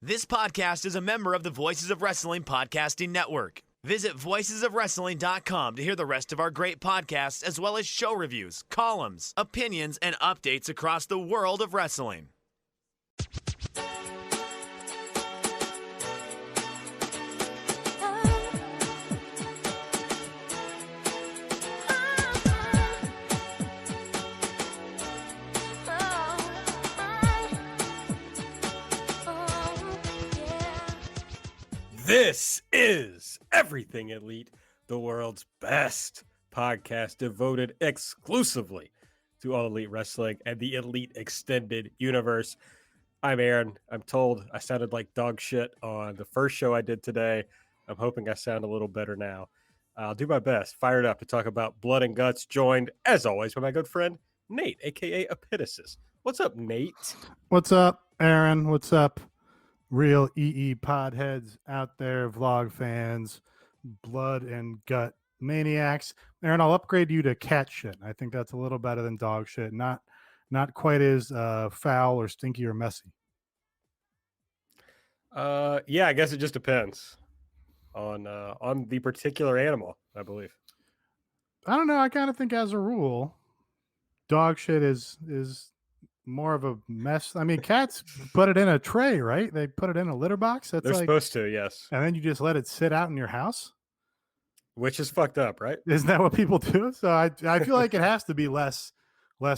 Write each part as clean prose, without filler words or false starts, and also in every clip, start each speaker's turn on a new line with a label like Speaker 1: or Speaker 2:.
Speaker 1: This podcast is a member of the Voices of Wrestling Podcasting Network. Visit voicesofwrestling.com to hear the rest of our great podcasts, as well as show reviews, columns, opinions, and updates across the world of wrestling.
Speaker 2: This is Everything Elite, the world's best podcast devoted exclusively to all elite wrestling and the elite extended universe. I'm Aaron. I'm told I sounded like dog shit on the first show I did today. I'm hoping I sound a little better now. I'll do my best. Fired up to talk about blood and guts, joined, as always, by my good friend, Nate, a.k.a. Epitasis. What's up, Nate?
Speaker 3: What's up, Aaron? What's up, real EE podheads out there, vlog fans, blood and gut maniacs? Aaron, I'll upgrade you to cat shit. I think that's a little better than dog shit. Not quite as foul or stinky or messy.
Speaker 2: Yeah, I guess it just depends on the particular animal, I believe.
Speaker 3: I don't know. I kind of think as a rule, dog shit is more of a mess. I mean, cats put it in a tray, right? They put it in a litter box. They're
Speaker 2: supposed to, yes.
Speaker 3: And then you just let it sit out in your house,
Speaker 2: which is fucked up, right?
Speaker 3: Isn't that what people do? So I feel like it has to be less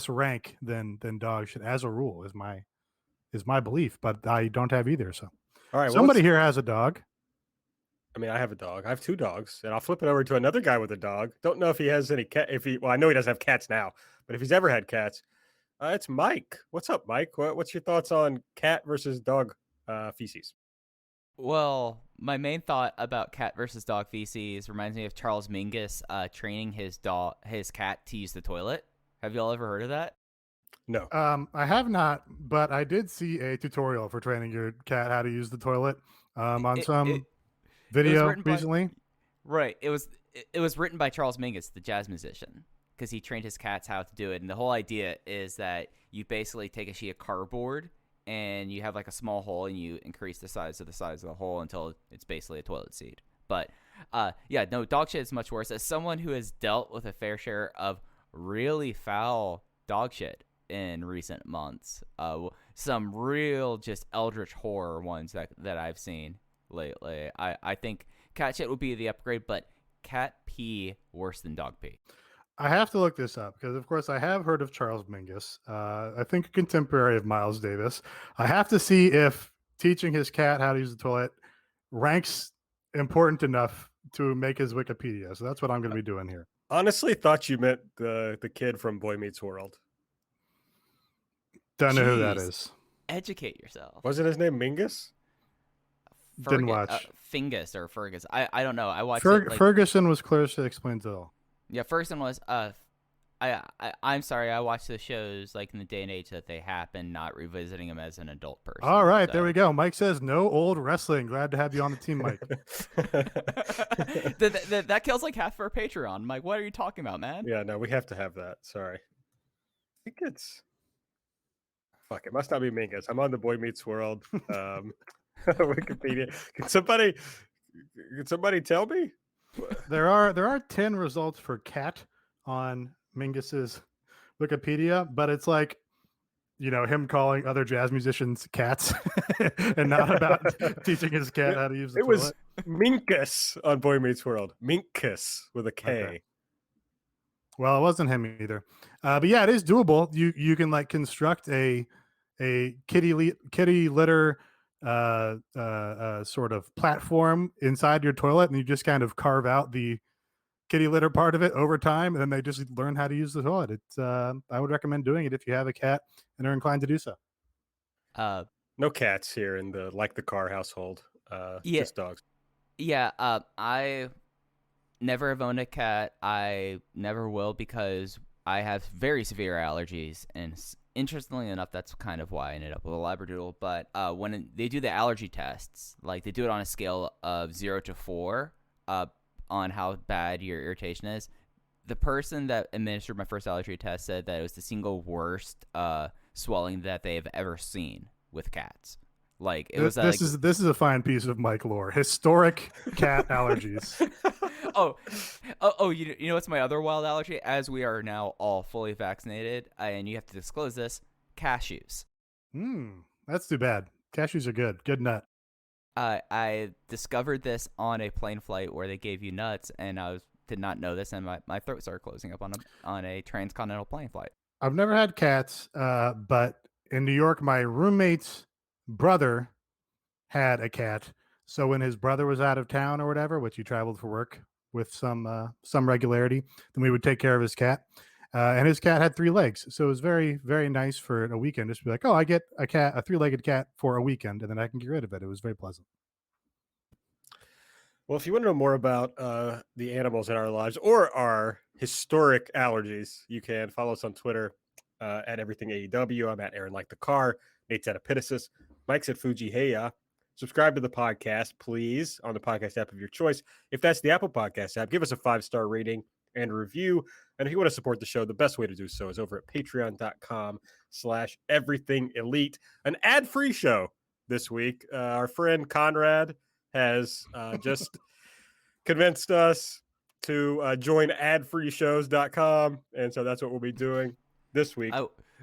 Speaker 3: rank than dog shit as a rule is my belief, but I don't have either. So
Speaker 2: all right,
Speaker 3: somebody here has a dog.
Speaker 2: I mean, I have a dog. I have two dogs, and I'll flip it over to another guy with a dog. Don't know if he has any cat. Well, I know he doesn't have cats now, but if he's ever had cats, it's Mike. What's up, Mike? What's your thoughts on cat versus dog feces?
Speaker 4: Well, my main thought about cat versus dog feces reminds me of Charles Mingus training his cat to use the toilet. Have y'all ever heard of that?
Speaker 2: No.
Speaker 3: I have not, but I did see a tutorial for training your cat how to use the toilet on some video recently.
Speaker 4: Right. It was written by Charles Mingus, the jazz musician, because he trained his cats how to do it. And the whole idea is that you basically take a sheet of cardboard and you have like a small hole and you increase the size of the hole until it's basically a toilet seat. But yeah, no, dog shit is much worse. As someone who has dealt with a fair share of really foul dog shit in recent months, some real just eldritch horror ones that I've seen lately, I think cat shit would be the upgrade, but cat pee worse than dog pee.
Speaker 3: I have to look this up because, of course, I have heard of Charles Mingus. I think a contemporary of Miles Davis. I have to see if teaching his cat how to use the toilet ranks important enough to make his Wikipedia. So that's what I'm going to be doing here.
Speaker 2: Honestly, thought you meant the kid from Boy Meets World.
Speaker 3: Don't know who that is.
Speaker 4: Educate yourself.
Speaker 2: Wasn't his name Mingus?
Speaker 3: Didn't watch.
Speaker 4: Fingus or Fergus. I don't know. I watched
Speaker 3: Ferguson was close to explains it all.
Speaker 4: Yeah, Ferguson was. I'm sorry. I watched the shows like in the day and age that they happen, not revisiting them as an adult person.
Speaker 3: All right, there we go. Mike says no old wrestling. Glad to have you on the team, Mike.
Speaker 4: that kills like half of our Patreon. Mike, what are you talking about, man?
Speaker 2: Yeah, no, we have to have that. Sorry. I think it's. Fuck, it must not be Mingus. I'm on the Boy Meets World Wikipedia. Can somebody tell me?
Speaker 3: There are 10 results for cat on Mingus's Wikipedia, but it's like, him calling other jazz musicians cats and not about teaching his cat how to use the toilet. It was
Speaker 2: Minkus on Boy Meets World. Minkus with a K.
Speaker 3: Okay. Well, it wasn't him either. But yeah, it is doable. You can like construct a kitty litter sort of platform inside your toilet, and you just kind of carve out the kitty litter part of it over time, and then they just learn how to use the toilet. It's I would recommend doing it if you have a cat and are inclined to do so.
Speaker 2: No cats here in the car household. Just dogs.
Speaker 4: Yeah, I never have owned a cat. I never will because I have very severe allergies, and interestingly enough, that's kind of why I ended up with a Labradoodle. But when they do the allergy tests, like they do it on a scale of 0 to 4 on how bad your irritation is, the person that administered my first allergy test said that it was the single worst swelling that they have ever seen with cats. Like it
Speaker 3: This,
Speaker 4: was
Speaker 3: this is this is a fine piece of Mike lore. Historic cat allergies.
Speaker 4: You know what's my other wild allergy? As we are now all fully vaccinated, and you have to disclose this, cashews.
Speaker 3: That's too bad. Cashews are good. Good nut.
Speaker 4: I discovered this on a plane flight where they gave you nuts, and did not know this, and my throat started closing up on a transcontinental plane flight.
Speaker 3: I've never had cats, but in New York, my roommate's brother had a cat. So when his brother was out of town or whatever, which he traveled for work with some regularity, then we would take care of his cat. And his cat had 3 legs, so it was very, very nice for a weekend. Just to be like, oh, I get a 3-legged cat for a weekend, and then I can get rid of it. It was very pleasant.
Speaker 2: Well, if you want to know more about the animals in our lives or our historic allergies, you can follow us on Twitter at Everything AEW. I'm at Aaron Like the Car. Nate's at Epitasis. Mike's at Fuji Heya. Subscribe to the podcast, please, on the podcast app of your choice. If that's the Apple Podcast app, give us a 5-star rating and review. And if you want to support the show, the best way to do so is over at patreon.com/everythingelite. An ad-free show this week. Our friend Conrad has just convinced us to join adfreeshows.com. And so that's what we'll be doing this week.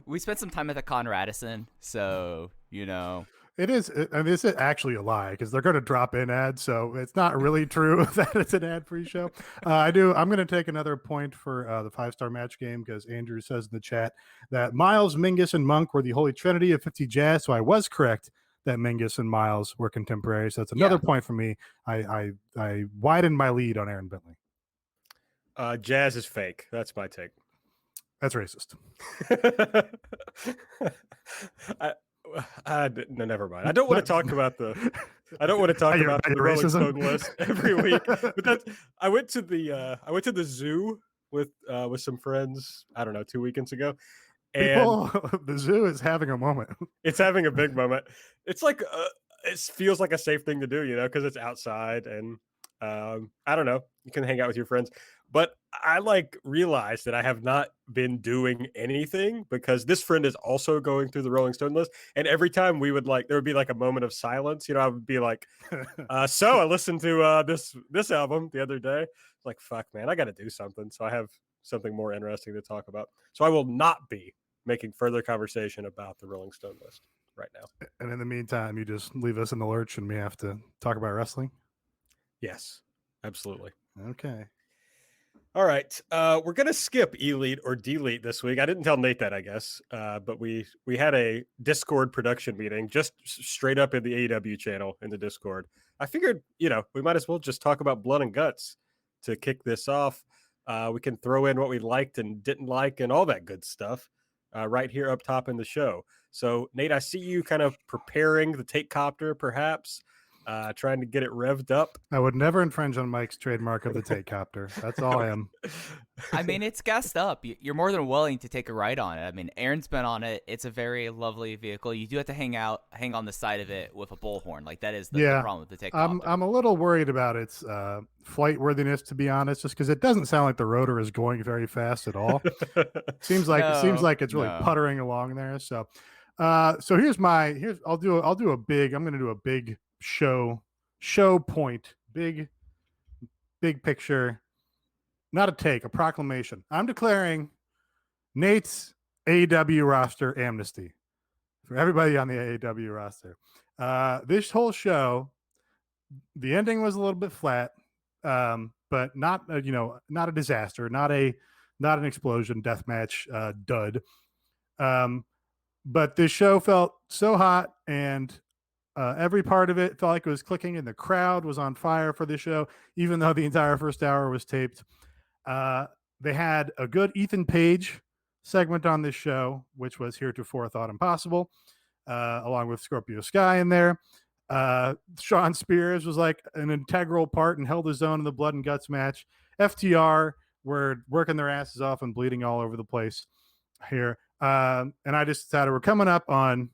Speaker 4: We spent some time at the Conradison, so, you know.
Speaker 3: It is. I mean, it's actually a lie because they're going to drop in ads, so it's not really true that it's an ad-free show. I'm going to take another point for the 5-star match game because Andrew says in the chat that Miles, Mingus, and Monk were the holy trinity of 50 Jazz. So I was correct that Mingus and Miles were contemporaries. So that's another point for me. I widened my lead on Aaron Bentley.
Speaker 2: Jazz is fake. That's my take.
Speaker 3: That's racist.
Speaker 2: No, never mind. I don't want to talk about the Rolling Stone list every week. But I went to the zoo with some friends. I don't know, 2 weekends ago. And
Speaker 3: the zoo is having a moment.
Speaker 2: It's having a big moment. It's like it feels like a safe thing to do, you know, because it's outside and I don't know, you can hang out with your friends. But I realized that I have not been doing anything because this friend is also going through the Rolling Stone list. And every time there would be a moment of silence, you know, I would be like, so I listened to this album the other day. It's like, fuck, man, I got to do something. So I have something more interesting to talk about. So I will not be making further conversation about the Rolling Stone list right now.
Speaker 3: And in the meantime, you just leave us in the lurch and we have to talk about wrestling?
Speaker 2: Yes, absolutely.
Speaker 3: Okay.
Speaker 2: All right. We're going to skip Elite or Delete this week. I didn't tell Nate that, I guess. But we had a Discord production meeting just straight up in the AEW channel in the Discord. I figured, you know, we might as well just talk about blood and guts to kick this off. We can throw in what we liked and didn't like and all that good stuff right here up top in the show. So, Nate, I see you kind of preparing the take copter, perhaps. Trying to get it revved up.
Speaker 3: I would never infringe on Mike's trademark of the take copter. That's all I am.
Speaker 4: I mean, it's gassed up. You're more than willing to take a ride on it. I mean, Aaron's been on it. It's a very lovely vehicle. You do have to hang on the side of it with a bullhorn. Like that is the problem with the take copter.
Speaker 3: I'm a little worried about its flight worthiness, to be honest, just because it doesn't sound like the rotor is going very fast at all. seems like it's really puttering along there. So here's I'm going to do a big show point, big picture, not a take, a proclamation. I'm declaring Nate's AEW roster amnesty for everybody on the AEW roster. This whole show, the ending was a little bit flat, but not not a disaster, not an explosion deathmatch dud. But this show felt so hot and every part of it felt like it was clicking, and the crowd was on fire for the show, even though the entire first hour was taped. They had a good Ethan Page segment on this show, which was heretofore thought impossible, along with Scorpio Sky in there. Sean Spears was like an integral part and held his own in the blood and guts match. FTR were working their asses off and bleeding all over the place here. And I just decided we're coming up on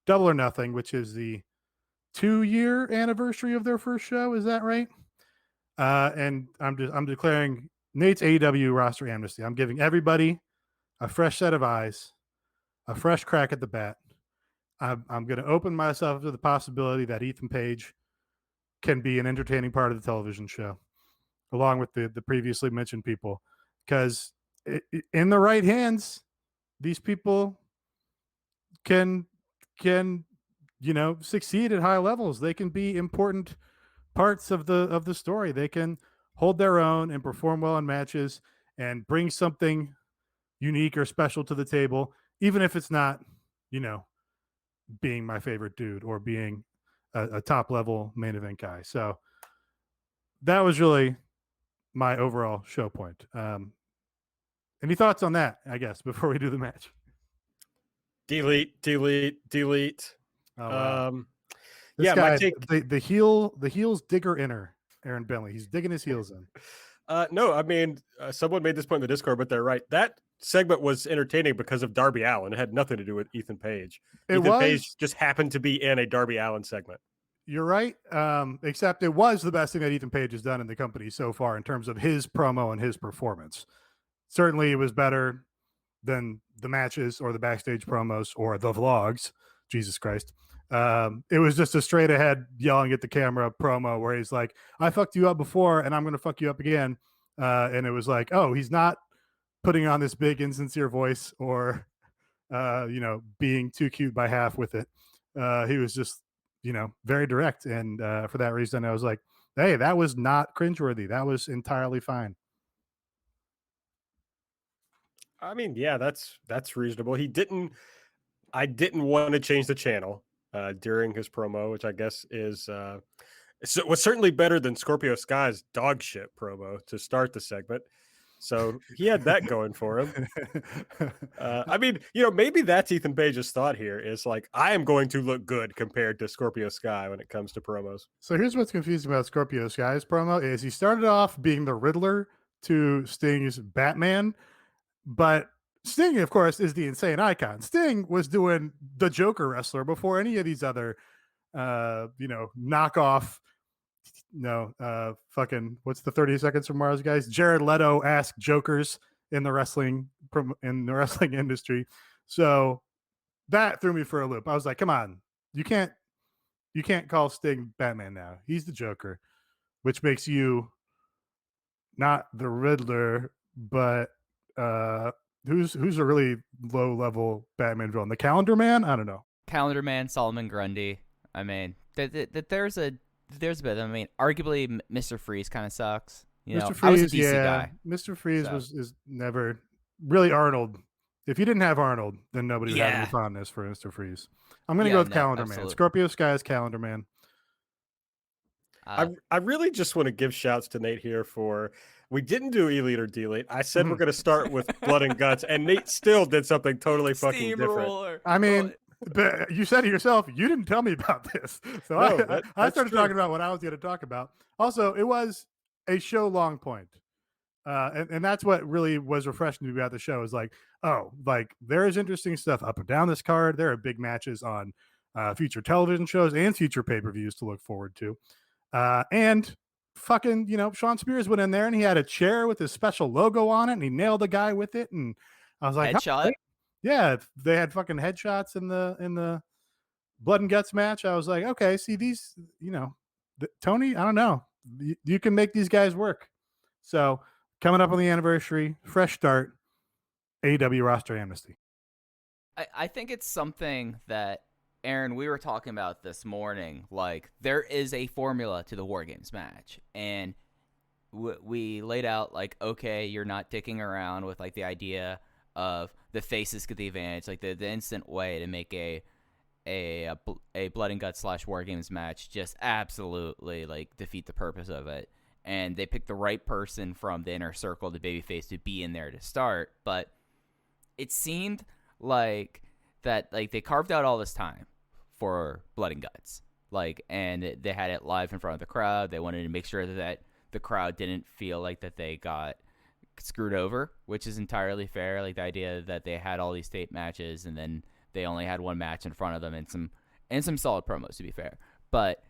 Speaker 3: Double or Nothing, which is the 2-year anniversary of their first show. Is that right? And I'm declaring Nate's AEW roster amnesty. I'm giving everybody a fresh set of eyes, a fresh crack at the bat. I'm going to open myself to the possibility that Ethan Page can be an entertaining part of the television show, along with the previously mentioned people, because in the right hands, these people can succeed at high levels. They can be important parts of the story. They can hold their own and perform well in matches and bring something unique or special to the table, even if it's not, being my favorite dude or being a top level main event guy. So that was really my overall show point. Any thoughts on that, I guess, before we do the match?
Speaker 2: Delete.
Speaker 3: Oh, wow. This
Speaker 2: Yeah,
Speaker 3: guy,
Speaker 2: my take.
Speaker 3: the heels digger inner, Aaron Bentley. He's digging his heels in.
Speaker 2: No, I mean, someone made this point in the Discord, but they're right. That segment was entertaining because of Darby Allin. It had nothing to do with Ethan Page. Page just happened to be in a Darby Allin segment.
Speaker 3: You're right. Except it was the best thing that Ethan Page has done in the company so far in terms of his promo and his performance. Certainly, it was better than the matches or the backstage promos or the vlogs. Jesus Christ. It was just a straight ahead yelling at the camera promo where he's like, I fucked you up before and I'm going to fuck you up again. And it was like, oh, he's not putting on this big insincere voice or, being too cute by half with it. He was just, very direct. And for that reason, I was like, hey, that was not cringeworthy. That was entirely fine.
Speaker 2: I mean, yeah, that's reasonable. I didn't want to change the channel during his promo, which I guess was certainly better than Scorpio Sky's dog shit promo to start the segment. So he had that going for him. I mean, maybe that's Ethan Page's thought here is like, I am going to look good compared to Scorpio Sky when it comes to promos.
Speaker 3: So here's what's confusing about Scorpio Sky's promo is he started off being the Riddler to Sting's Batman, but Sting, of course, is the insane icon. Sting was doing the Joker wrestler before any of these other, knockoff, fucking, what's the 30 seconds from Mars guys? Jared Leto-esque Jokers in the wrestling industry. So that threw me for a loop. I was like, come on, you can't call Sting Batman now. He's the Joker, which makes you not the Riddler, but who's a really low level Batman villain? The Calendar Man? I don't know.
Speaker 4: Calendar Man, Solomon Grundy. I mean, there's a bit. I mean, arguably, Mr. Freeze kind of sucks.
Speaker 3: Mr. Freeze,
Speaker 4: I was a DC guy.
Speaker 3: Mr. Freeze is never really Arnold. If you didn't have Arnold, then nobody would have any fondness for Mr. Freeze. I'm going to go with Calendar Man. Scorpio Sky is Calendar Man.
Speaker 2: I really just want to give shouts to Nate here for we didn't do Elite or Delete. I said we're going to start with Blood and Guts, and Nate still did something totally fucking different.
Speaker 3: I mean, but you said it yourself. You didn't tell me about this, so I started talking about what I was going to talk about. Also, it was a show long point, and that's what really was refreshing to me about the show. Is like, oh, like there is interesting stuff up and down this card. There are big matches on future television shows and future pay-per-views to look forward to. And fucking, Sean Spears went in there and he had a chair with his special logo on it and he nailed the guy with it. And I was like,
Speaker 4: headshot?
Speaker 3: Yeah, they had fucking headshots in the Blood and Guts match. I was like, okay, see these, Tony, I don't know. You can make these guys work. So coming up on the anniversary, fresh start, AEW roster amnesty.
Speaker 4: I think it's something that, Aaron, we were talking about this morning. Like, there is a formula to the War Games match. And we laid out, like, okay, you're not dicking around with, like, the idea of the faces get the advantage. Like, the instant way to make a Blood and Guts / War Games match just absolutely, like, defeat the purpose of it. And they picked the right person from the inner circle, the babyface, to be in there to start. But it seemed like that, like, they carved out all this time for Blood and Guts, like, and they had it live in front of the crowd. They wanted to make sure that the crowd didn't feel like that they got screwed over, which is entirely fair. Like, the idea that they had all these state matches and then they only had one match in front of them and some solid promos, to be fair. But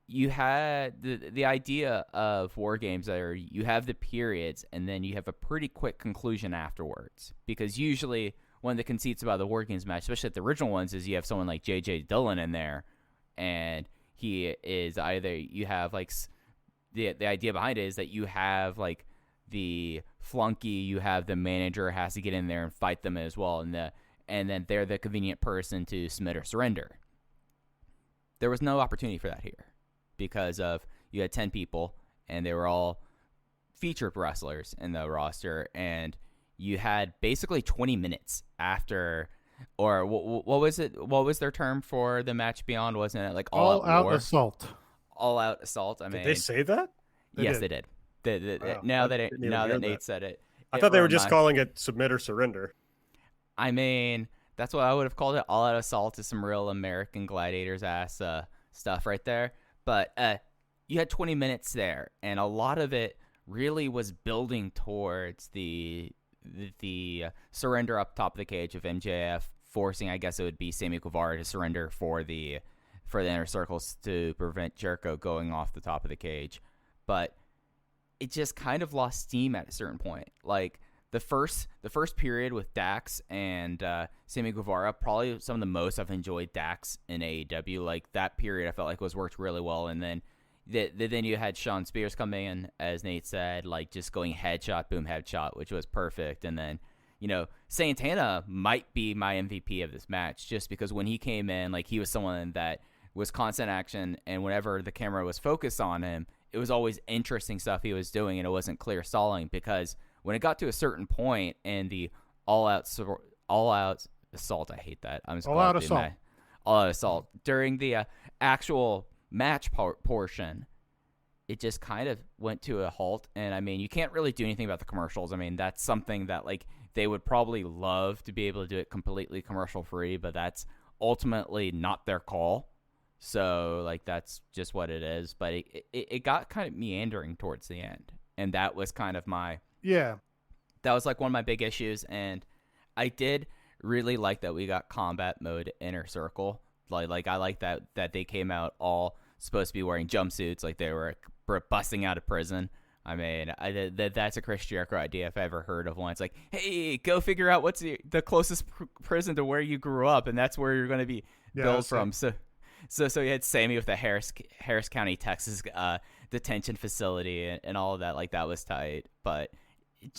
Speaker 4: you had the idea of War Games where you have the periods and then you have a pretty quick conclusion afterwards, because usually one of the conceits about the War Games match, especially the original ones, is you have someone like J.J. Dillon in there, and he is either you have like the idea behind it is that you have like the flunky, you have the manager has to get in there and fight them as well, and then they're the convenient person to submit or surrender. There was no opportunity for that here because of you had 10 people and they were all featured wrestlers in the roster, and you had basically 20 minutes after, or what was it? What was their term for the match beyond? Wasn't it like all out war?
Speaker 3: Assault?
Speaker 4: All out assault. I mean,
Speaker 2: did they say that?
Speaker 4: Yes, they did.
Speaker 2: Wow,
Speaker 4: now that Nate said it,
Speaker 2: I thought they were just calling it submit or surrender.
Speaker 4: I mean, that's what I would have called it. All out assault is some real American Gladiators ass stuff right there. But you had 20 minutes there, and a lot of it really was building towards the surrender up top of the cage of MJF forcing, I guess it would be Sammy Guevara to surrender for the inner circles to prevent Jericho going off the top of the cage. But it just kind of lost steam at a certain point. Like the first period with Dax and Sammy Guevara, probably some of the most I've enjoyed Dax in AEW. Like that period I felt like was worked really well, and then you had Shawn Spears coming in, as Nate said, like just going headshot, boom, headshot, which was perfect. And then, Santana might be my MVP of this match just because when he came in, like he was someone that was constant action, and whenever the camera was focused on him, it was always interesting stuff he was doing, and it wasn't clear stalling, because when it got to a certain point in the all out assault, I hate that. I'm just
Speaker 3: all out assault.
Speaker 4: All out assault during the actual match portion, it just kind of went to a halt. And I mean, you can't really do anything about the commercials. I mean, that's something that like they would probably love to be able to do it completely commercial free, but that's ultimately not their call. So like that's just what it is. But it got kind of meandering towards the end, and that was kind of that was like one of my big issues. And I did really like that we got combat mode Inner Circle. Like I like that they came out all supposed to be wearing jumpsuits, like they were busting out of prison. I mean, that's a Chris Jericho idea if I ever heard of one. It's like, hey, go figure out what's the closest prison to where you grew up, and that's where you're going to be billed from. So you had Sammy with the Harris County, Texas detention facility and all of that. Like that was tight. But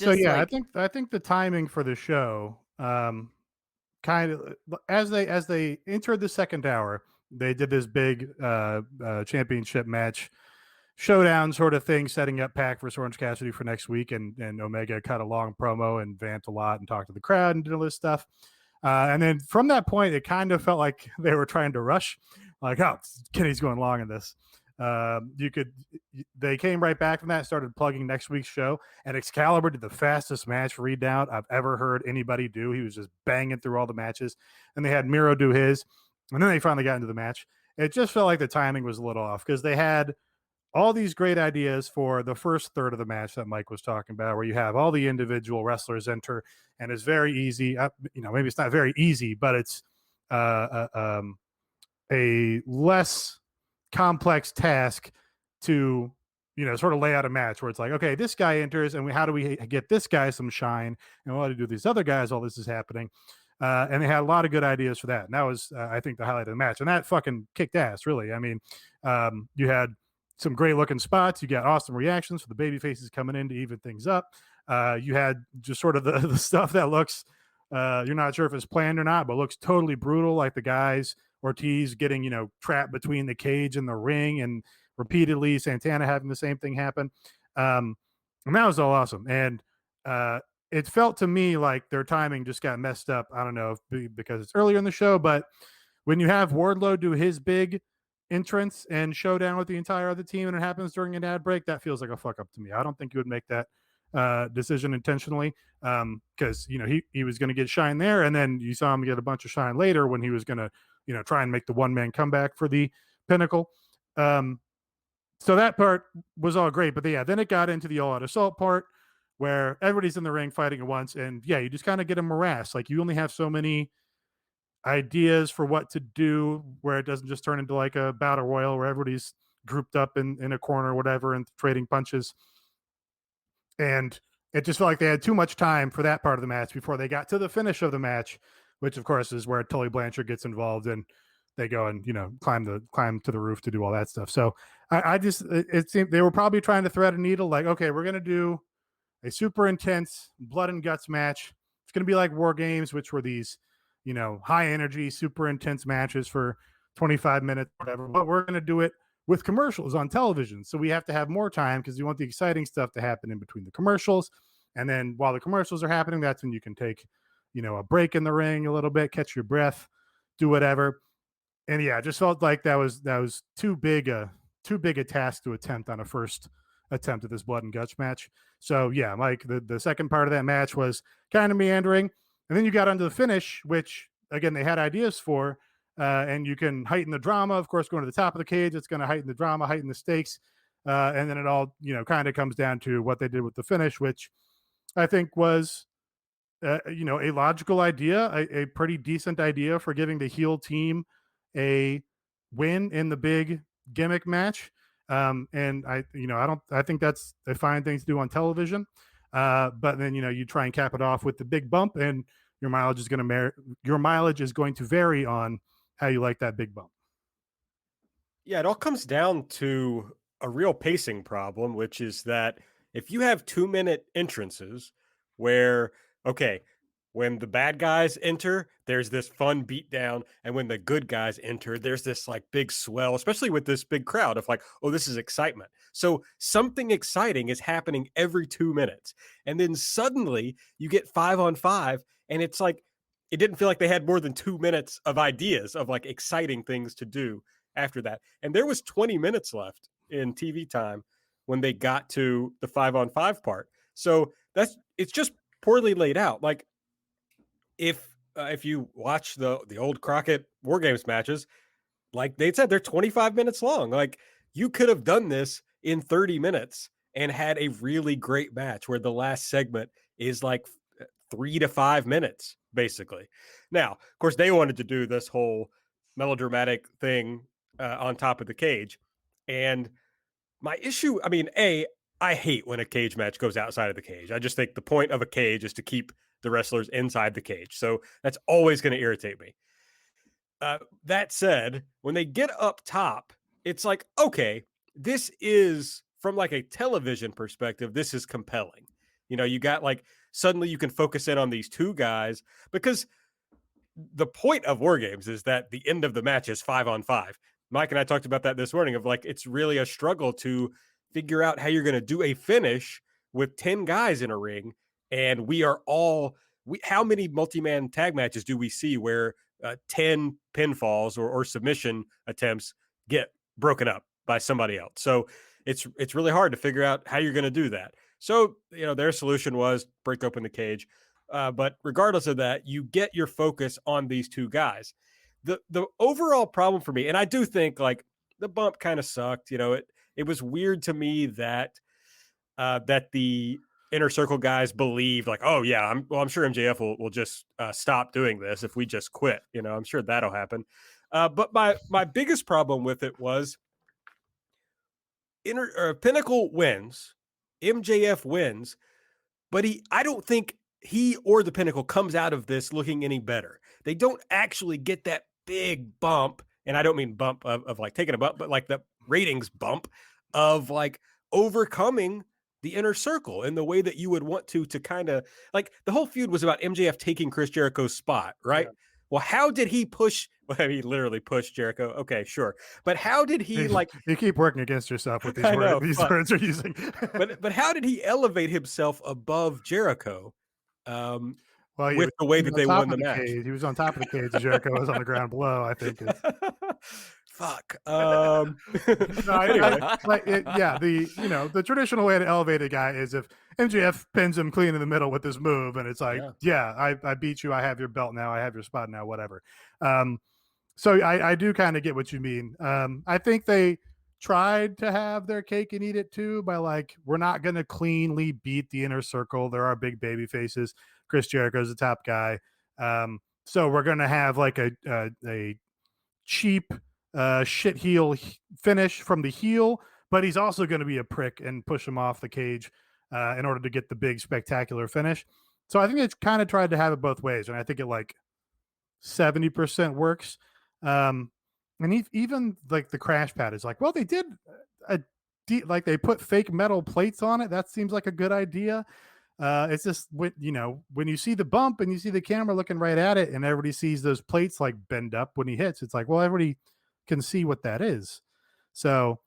Speaker 3: I think the timing for the show, kind of as they entered the second hour, they did this big championship match showdown sort of thing, setting up Pac versus Orange Cassidy for next week, and Omega cut a long promo and vamped a lot and talked to the crowd and did all this stuff. And then from that point, it kind of felt like they were trying to rush, like, oh, Kenny's going long in this. They came right back from that, started plugging next week's show, and Excalibur did the fastest match read down I've ever heard anybody do. He was just banging through all the matches, and they had Miro do his, and then they finally got into the match. It just felt like the timing was a little off because they had all these great ideas for the first third of the match that Mike was talking about, where you have all the individual wrestlers enter, and it's very easy. Maybe it's not very easy, but it's a less complex task to sort of lay out a match where it's like, okay, this guy enters, and how do we get this guy some shine, and what do we do these other guys while this is happening? And they had a lot of good ideas for that, and that was I think the highlight of the match, and that fucking kicked ass, really. I mean, you had some great looking spots, you got awesome reactions for the baby faces coming in to even things up. You had just sort of the stuff that looks you're not sure if it's planned or not, but looks totally brutal, like the guys Ortiz getting, trapped between the cage and the ring, and repeatedly Santana having the same thing happen. And that was all awesome. And it felt to me like their timing just got messed up. I don't know if because it's earlier in the show, but when you have Wardlow do his big entrance and showdown with the entire other team and it happens during an ad break, that feels like a fuck up to me. I don't think you would make that decision intentionally, because he was going to get shine there, and then you saw him get a bunch of shine later when he was going to try and make the one-man comeback for the Pinnacle. So that part was all great, but then it got into the all-out assault part where everybody's in the ring fighting at once, and you just kind of get a morass. Like you only have so many ideas for what to do where it doesn't just turn into like a battle royal where everybody's grouped up in a corner or whatever and trading punches. And it just felt like they had too much time for that part of the match before they got to the finish of the match, which of course is where Tully Blanchard gets involved and they go and climb to the roof to do all that stuff. So I just it seemed they were probably trying to thread a needle, like, okay, we're gonna do a super intense blood and guts match. It's gonna be like War Games, which were these high energy, super intense matches for 25 minutes, whatever. But we're gonna do it with commercials on television, so we have to have more time because we want the exciting stuff to happen in between the commercials. And then while the commercials are happening, that's when you can take a break in the ring a little bit, catch your breath, do whatever. And yeah, it just felt like that was too big a task to attempt on a first attempt at this blood and guts match. So yeah, like the second part of that match was kind of meandering, and then you got onto the finish, which again they had ideas for, and you can heighten the drama. Of course, going to the top of the cage, it's going to heighten the drama, heighten the stakes, and then it all kind of comes down to what they did with the finish, which I think was a logical idea, a pretty decent idea for giving the heel team a win in the big gimmick match. And I think that's a fine thing to do on television. But then, you try and cap it off with the big bump, and your mileage is going to vary on how you like that big bump.
Speaker 2: Yeah, it all comes down to a real pacing problem, which is that if you have 2-minute entrances where, okay, when the bad guys enter, there's this fun beatdown, and when the good guys enter, there's this like big swell, especially with this big crowd of like, oh, this is excitement. So something exciting is happening every 2 minutes. And then suddenly you get 5-on-5, and it's like, it didn't feel like they had more than 2 minutes of ideas of like exciting things to do after that. And there was 20 minutes left in TV time when they got to the 5-on-5 part. So it's just poorly laid out. Like if you watch the old Crockett War Games matches, like they said, they're 25 minutes long. Like you could have done this in 30 minutes and had a really great match where the last segment is like 3 to 5 minutes, basically. Now, of course, they wanted to do this whole melodramatic thing on top of the cage. And my issue, I mean, I hate when a cage match goes outside of the cage. I just think the point of a cage is to keep the wrestlers inside the cage. So that's always going to irritate me. That said, when they get up top, it's like, okay, this is from like a television perspective, this is compelling. You got like, suddenly you can focus in on these two guys, because the point of War Games is that the end of the match is 5-on-5. Mike and I talked about that this morning of like, it's really a struggle to figure out how you're going to do a finish with 10 guys in a ring. And how many multi-man tag matches do we see where 10 pinfalls or submission attempts get broken up by somebody else? So it's really hard to figure out how you're going to do that. So, their solution was break open the cage. But regardless of that, you get your focus on these two guys. The overall problem for me, and I do think like the bump kind of sucked. It was weird to me that the Inner Circle guys believed like, oh yeah, I'm sure MJF will just stop doing this if we just quit. I'm sure that'll happen. But my biggest problem with it was Pinnacle wins, MJF wins, but I don't think he or the Pinnacle comes out of this looking any better. They don't actually get that big bump, and I don't mean bump of like taking a bump, but like the ratings bump of like overcoming the Inner Circle in the way that you would want to kind of like the whole feud was about MJF taking Chris Jericho's spot, right? Yeah. Well, how did he push? Well, he literally pushed Jericho. Okay, sure. But how did he like?
Speaker 3: You keep working against yourself with these words. These words are using.
Speaker 2: but how did he elevate himself above Jericho? With the way that they won the match.
Speaker 3: He was on top of the cage. Jericho was on the ground below, I think.
Speaker 2: Fuck.
Speaker 3: Anyway. The traditional way to elevate a guy is if MJF pins him clean in the middle with this move, and it's like, I beat you. I have your belt now. I have your spot now. Whatever. So I do kind of get what you mean. I think they tried to have their cake and eat it too by like, we're not going to cleanly beat the Inner Circle. There are big baby faces. Chris Jericho's the top guy. So we're going to have like a cheap shit heel finish from the heel, but he's also going to be a prick and push him off the cage in order to get the big spectacular finish. So I think it's kind of tried to have it both ways, and I think it like 70% works. And even like the crash pad is like, well, they did a like they put fake metal plates on it. That seems like a good idea. It's just when you see the bump and you see the camera looking right at it, and everybody sees those plates like bend up when he hits. It's like, well, everybody can see what that is. So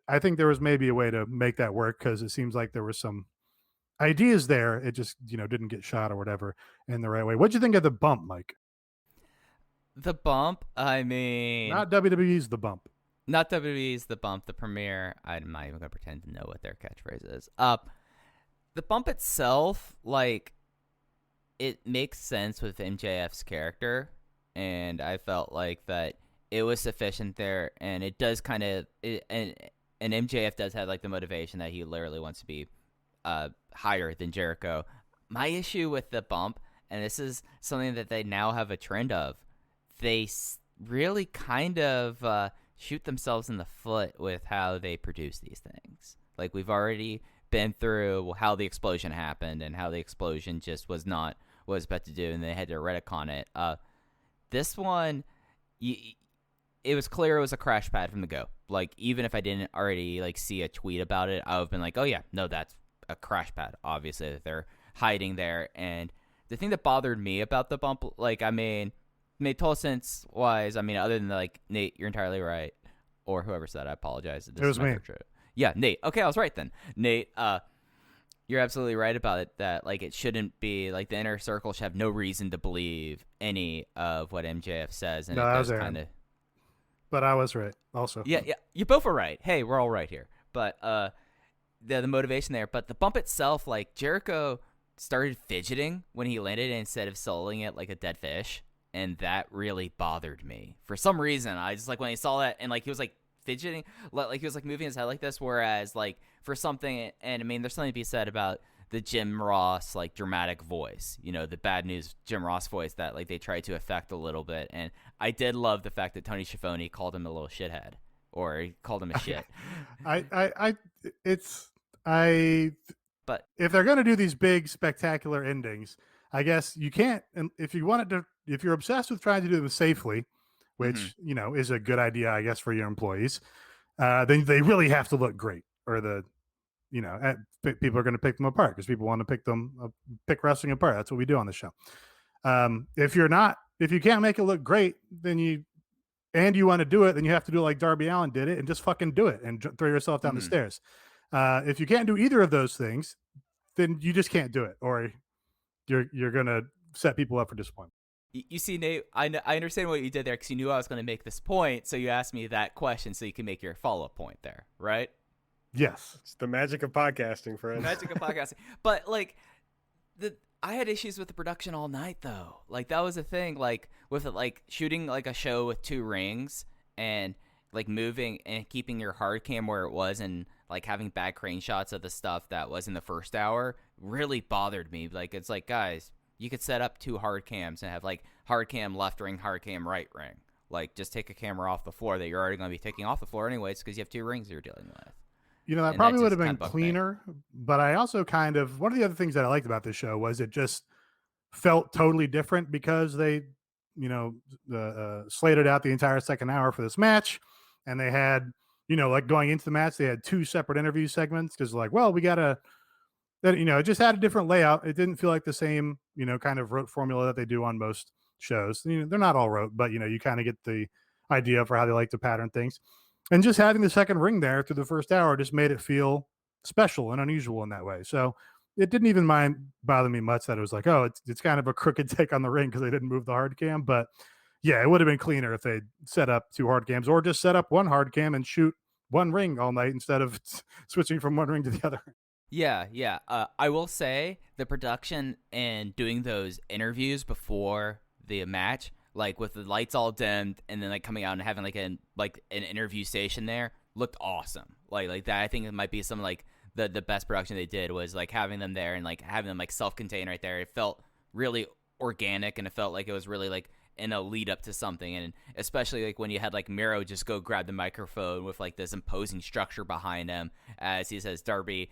Speaker 3: I think there was maybe a way to make that work because it seems like there was some ideas there. It just didn't get shot or whatever in the right way. What'd you think of the bump, Mike?
Speaker 4: The bump, I mean,
Speaker 3: Not WWE's the bump.
Speaker 4: Not WWE's the bump. The premiere, I'm not even gonna pretend to know what their catchphrase is. The bump itself, like, it makes sense with MJF's character, and I felt like that it was sufficient there, and it does kind of, and MJF does have like the motivation that he literally wants to be higher than Jericho. My issue with the bump, and this is something that they now have a trend of, they really kind of shoot themselves in the foot with how they produce these things. Like, we've already been through how the explosion happened and how the explosion just was not what it was about to do, and they had to retcon it. This one, it was clear it was a crash pad from the go. Like, even if I didn't already like see a tweet about it, I would have been like, oh yeah, no, that's a crash pad. Obviously, that they're hiding there. And the thing that bothered me about the bump, like, I mean, made total sense wise. I mean, other than like, Nate, you're entirely right, or whoever said, I apologize.
Speaker 3: It was me.
Speaker 4: True. Yeah, Nate. Okay, I was right then. Nate, you're absolutely right about it. That like it shouldn't be like the inner circle should have no reason to believe any of what MJF says, and
Speaker 3: no,
Speaker 4: it
Speaker 3: does
Speaker 4: kind of.
Speaker 3: But I was right also.
Speaker 4: Yeah, you both were right. Hey, we're all right here. But the motivation there. But the bump itself, like Jericho started fidgeting when he landed instead of soloing it like a dead fish. And that really bothered me. For some reason, I just like when I saw that and like he was like fidgeting, like he was like moving his head like this. Whereas like for something, and I mean, there's something to be said about the Jim Ross like dramatic voice, the bad news Jim Ross voice that like they tried to affect a little bit. And I did love the fact that Tony Schiavone called him a little shithead, or he called him a shit. But
Speaker 3: if they're gonna do these big spectacular endings, I guess you can't. And if you're obsessed with trying to do them safely, which is a good idea, I guess, for your employees, then they really have to look great, or people are going to pick them apart because people want to pick wrestling apart. That's what we do on the show. If you can't make it look great, then you want to do it, then you have to do it like Darby Allin did it and just fucking do it and throw yourself down the stairs. If you can't do either of those things, then you just can't do it, or you're going to set people up for disappointment.
Speaker 4: You see, Nate, I understand what you did there because you knew I was going to make this point, so you asked me that question so you can make your follow-up point there, right?
Speaker 3: Yes.
Speaker 2: It's the magic of podcasting, friends.
Speaker 4: Magic of podcasting. But, like, I had issues with the production all night, though. Like, that was the thing, like, with it, like, shooting, like, a show with 2 rings and, like, moving and keeping your hard cam where it was and, like, having bad crane shots of the stuff that was in the first hour really bothered me. Like, it's like, guys, you could set up 2 hard cams and have like hard cam left ring, hard cam right ring. Like, just take a camera off the floor that you're already going to be taking off the floor anyways because you have 2 rings you're dealing with.
Speaker 3: That probably would have been cleaner. But I also one of the other things that I liked about this show was it just felt totally different because they, slated out the entire second hour for this match, and they had, like going into the match, they had 2 separate interview segments because like, well, we gotta. That it just had a different layout. It didn't feel like the same, kind of rote formula that they do on most shows. They're not all rote, but you kind of get the idea for how they like to pattern things. And just having the second ring there through the first hour just made it feel special and unusual in that way. So it didn't even bother me much that it was like, oh, it's kind of a crooked take on the ring because they didn't move the hard cam. But yeah, it would have been cleaner if they set up 2 hard cams or just set up 1 hard cam and shoot 1 ring all night instead of switching from 1 ring to the other.
Speaker 4: Yeah. I will say the production and doing those interviews before the match, like with the lights all dimmed and then like coming out and having like an interview station there, looked awesome. Like that, I think it might be some like the best production they did was like having them there and like having them like self-contained right there. It felt really organic and it felt like it was really like in a lead up to something, and especially like when you had like Miro just go grab the microphone with like this imposing structure behind him as he says, Darby,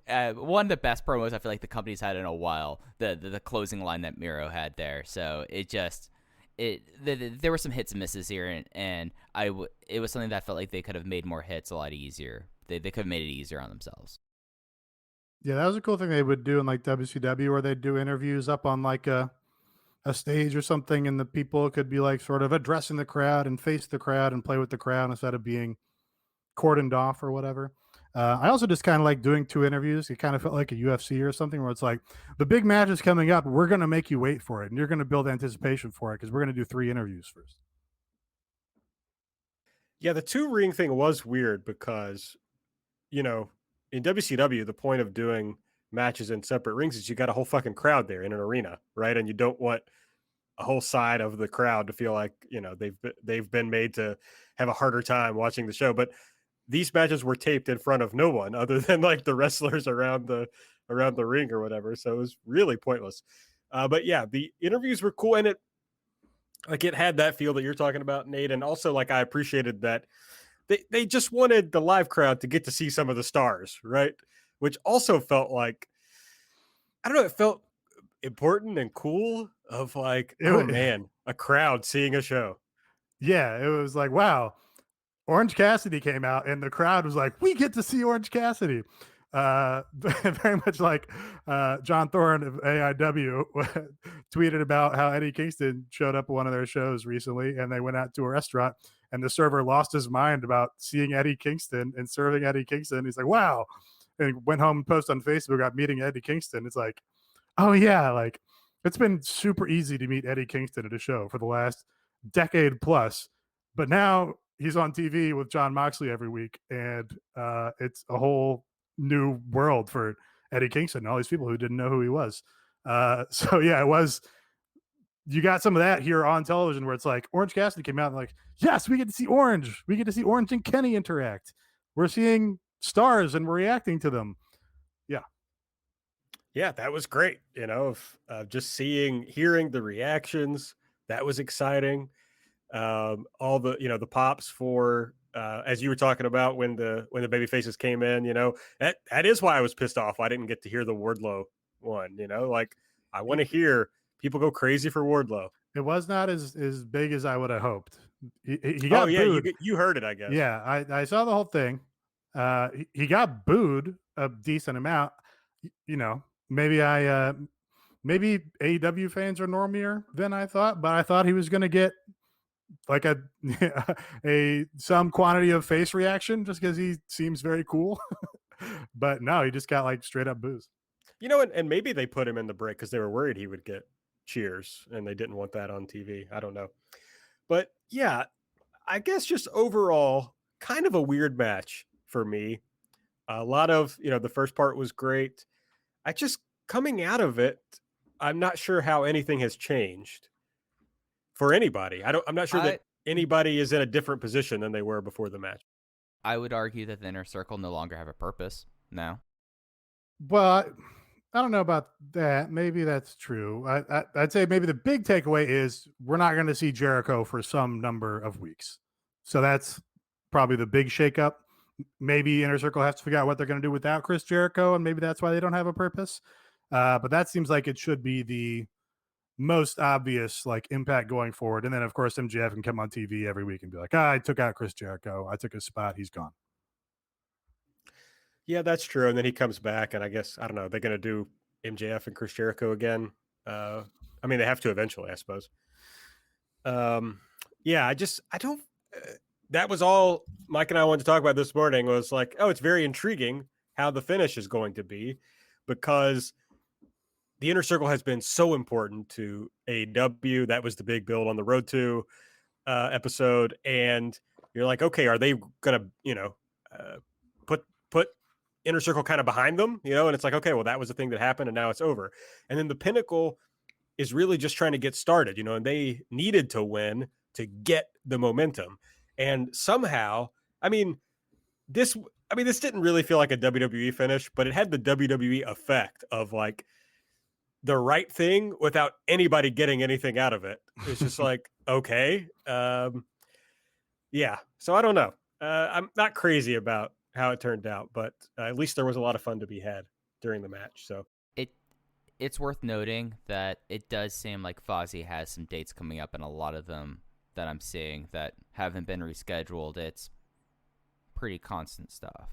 Speaker 4: one of the best promos I feel like the company's had in a while, the closing line that Miro had there. So there were some hits and misses here, and it was something that I felt like they could have made more hits a lot easier. They could have made it easier on themselves.
Speaker 3: Yeah, that was a cool thing they would do in like WCW, where they'd do interviews up on like a stage or something, and the people could be like sort of addressing the crowd and face the crowd and play with the crowd instead of being cordoned off or whatever. I also just kind of like doing 2 interviews. It kind of felt like a UFC or something, where it's like the big match is coming up. We're going to make you wait for it, and you're going to build anticipation for it because we're going to do 3 interviews first.
Speaker 2: Yeah, the 2 ring thing was weird because, you know, in WCW, the point of doing matches in separate rings is you got a whole fucking crowd there in an arena, right? And you don't want a whole side of the crowd to feel like, you know, they've been made to have a harder time watching the show. But these matches were taped in front of no one other than like the wrestlers around the ring or whatever. So it was really pointless. But yeah, the interviews were cool, and it had that feel that you're talking about, Nate. And also, like, I appreciated that they just wanted the live crowd to get to see some of the stars, right? Which also felt like, I don't know, it felt important and cool of like, oh man, a crowd seeing a show.
Speaker 3: Yeah, it was like, wow, Orange Cassidy came out and the crowd was like, we get to see Orange Cassidy. Very much like John Thorne of AEW tweeted about how Eddie Kingston showed up at one of their shows recently, and they went out to a restaurant and the server lost his mind about seeing Eddie Kingston and serving Eddie Kingston. He's like, wow. And he went home and posted on Facebook about meeting Eddie Kingston. It's like, oh yeah, like it's been super easy to meet Eddie Kingston at a show for the last decade plus, but now he's on TV with Jon Moxley every week, and it's a whole new world for Eddie Kingston and all these people who didn't know who he was. So yeah, it was. You got some of that here on television where it's like Orange Cassidy came out and like, yes, we get to see Orange. We get to see Orange and Kenny interact. We're seeing stars and we're reacting to them. Yeah.
Speaker 2: Yeah, that was great. You know, just hearing the reactions, that was exciting. All the, you know, the pops for, as you were talking about when the baby faces came in, you know, that is why I was pissed off. I didn't get to hear the Wardlow one, you know, like I want to hear people go crazy for Wardlow.
Speaker 3: It was not as big as I would have hoped. He got booed.
Speaker 2: You heard it, I guess.
Speaker 3: Yeah, I saw the whole thing. He got booed a decent amount. You know, maybe maybe AEW fans are normier than I thought, but I thought he was going to get like some quantity of face reaction just because he seems very cool. But no, he just got like straight up boos.
Speaker 2: You know, and maybe they put him in the break because they were worried he would get cheers and they didn't want that on TV. I don't know. But yeah, I guess just overall, kind of a weird match for me. A lot of, you know, the first part was great. I just, coming out of it, I'm not sure how anything has changed for anybody. I'm not sure that anybody is in a different position than they were before the match.
Speaker 4: I would argue that the Inner Circle no longer have a purpose now.
Speaker 3: Well, I don't know about that. Maybe that's true. I'd say maybe the big takeaway is we're not going to see Jericho for some number of weeks. So that's probably the big shakeup. Maybe Inner Circle has to figure out what they're going to do without Chris Jericho, and maybe that's why they don't have a purpose. But that seems like it should be the most obvious like impact going forward. And then of course MJF can come on TV every week and be like, I took out Chris Jericho. I took his spot. He's gone.
Speaker 2: Yeah, that's true. And then he comes back, and I guess, I don't know, they're going to do MJF and Chris Jericho again. I mean, they have to eventually, I suppose. Yeah, I don't, that was all Mike and I wanted to talk about this morning was like, oh, it's very intriguing how the finish is going to be because the Inner Circle has been so important to AEW. That was the big build on the Road to episode. And you're like, okay, are they going to, you know, put Inner Circle kind of behind them, you know? And it's like, okay, well, that was the thing that happened and now it's over. And then the Pinnacle is really just trying to get started, you know, and they needed to win to get the momentum. And somehow, this didn't really feel like a WWE finish, but it had the WWE effect of like the right thing without anybody getting anything out of it. It's just like, okay. Yeah. So I don't know. I'm not crazy about how it turned out, but at least there was a lot of fun to be had during the match. So
Speaker 4: It's worth noting that it does seem like Fozzy has some dates coming up, and a lot of them that I'm seeing that haven't been rescheduled. It's pretty constant stuff,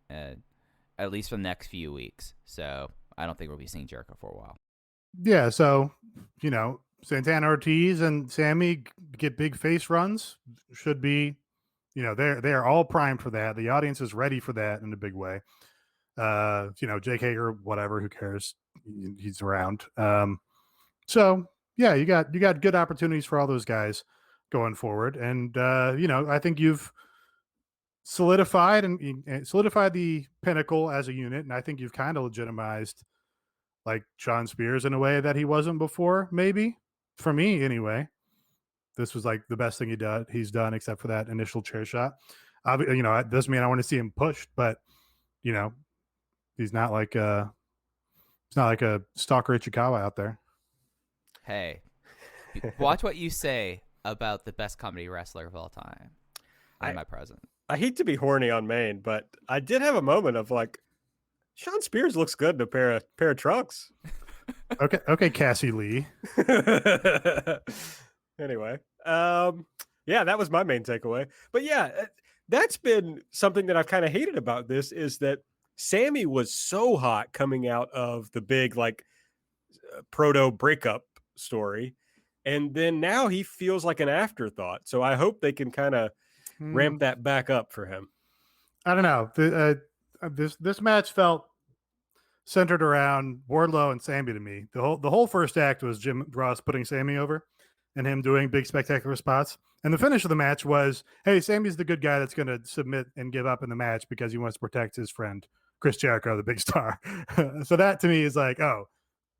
Speaker 4: at least for the next few weeks. So I don't think we'll be seeing Jericho for a while.
Speaker 3: Yeah, so Santana Ortiz and Sammy get big face runs. Should be, they are all primed for that. The audience is ready for that in a big way. Jake Hager, whatever, who cares? He's around. So yeah, you got good opportunities for all those guys going forward, and I think you've solidified the Pinnacle as a unit, and I think you've kind of legitimized like Sean Spears in a way that he wasn't before. Maybe for me, anyway. This was like the best thing he's done, except for that initial chair shot. It doesn't mean I want to see him pushed, but he's not like a Stalker Ichikawa out there.
Speaker 4: Hey, watch what you say about the best comedy wrestler of all time in my present.
Speaker 2: I hate to be horny on Maine, but I did have a moment of like, Sean Spears looks good in a pair of trunks.
Speaker 3: Okay, Cassie Lee.
Speaker 2: Anyway, yeah, that was my main takeaway. But yeah, that's been something that I've kind of hated about this, is that Sammy was so hot coming out of the big like proto breakup story, and then now he feels like an afterthought. So I hope they can kind of ramp that back up for him.
Speaker 3: I don't know. This match felt centered around Wardlow and Sammy to me. The whole first act was Jim Ross putting Sammy over and him doing big spectacular spots. And the finish of the match was, hey, Sammy's the good guy that's going to submit and give up in the match because he wants to protect his friend Chris Jericho, the big star. So that to me is like, oh,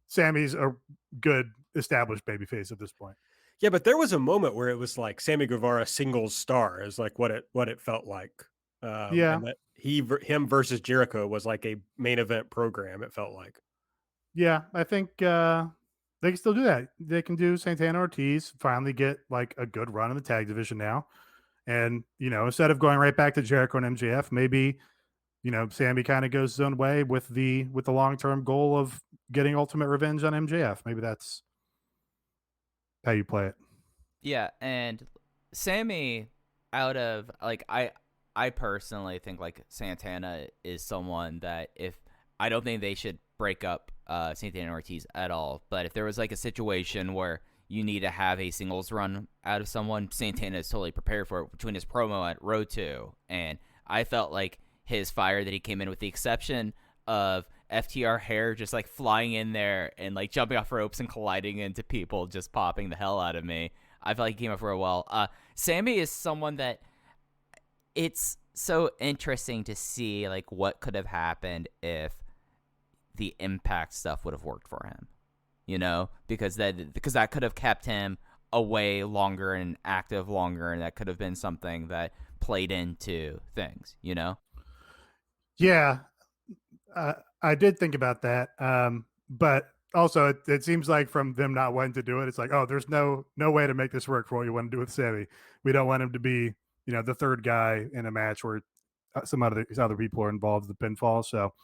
Speaker 3: Sammy's a good established babyface at this point.
Speaker 2: Yeah, but there was a moment where it was like Sammy Guevara singles star is like what it felt like.
Speaker 3: Yeah,
Speaker 2: and that him versus Jericho was like a main event program. It felt like.
Speaker 3: Yeah, I think they can still do that. They can do Santana Ortiz, finally get like a good run in the tag division now. And, instead of going right back to Jericho and MJF, maybe, Sammy kind of goes his own way with the long-term goal of getting ultimate revenge on MJF. Maybe that's how you play it.
Speaker 4: Yeah, and Sammy, out of like I personally think like Santana is someone that I don't think they should break up Santana Ortiz at all. But if there was like a situation where you need to have a singles run out of someone, Santana is totally prepared for it between his promo at Road 2. And I felt like his fire that he came in with, the exception of FTR hair just like flying in there and like jumping off ropes and colliding into people, just popping the hell out of me. I felt like he came up real well. Sammy is someone that it's so interesting to see like what could have happened if the Impact stuff would have worked for him, because that could have kept him away longer and active longer, and that could have been something that played into things,
Speaker 3: Yeah, I did think about that, but also it seems like from them not wanting to do it, it's like, oh, there's no way to make this work for what you want to do with Sammy. We don't want him to be, the third guy in a match where some other people are involved in the pinfall. So,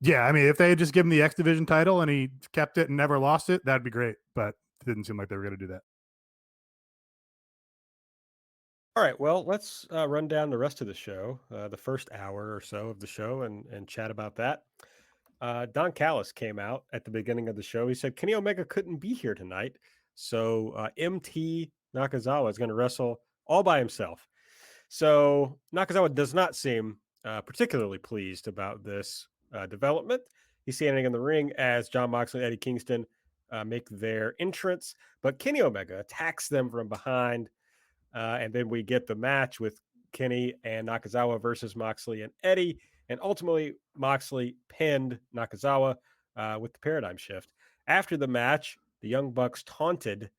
Speaker 3: yeah, I mean, if they had just given him the X Division title and he kept it and never lost it, that'd be great. But it didn't seem like they were going to do that.
Speaker 2: All right, well, let's run down the rest of the show, the first hour or so of the show, and chat about that. Don Callis came out at the beginning of the show. He said Kenny Omega couldn't be here tonight, so MT Nakazawa is going to wrestle all by himself. So Nakazawa does not seem particularly pleased about this development. He's standing in the ring as Jon Moxley and Eddie Kingston make their entrance, but Kenny Omega attacks them from behind. And then we get the match with Kenny and Nakazawa versus Moxley and Eddie. And ultimately, Moxley pinned Nakazawa with the paradigm shift. After the match, the Young Bucks taunted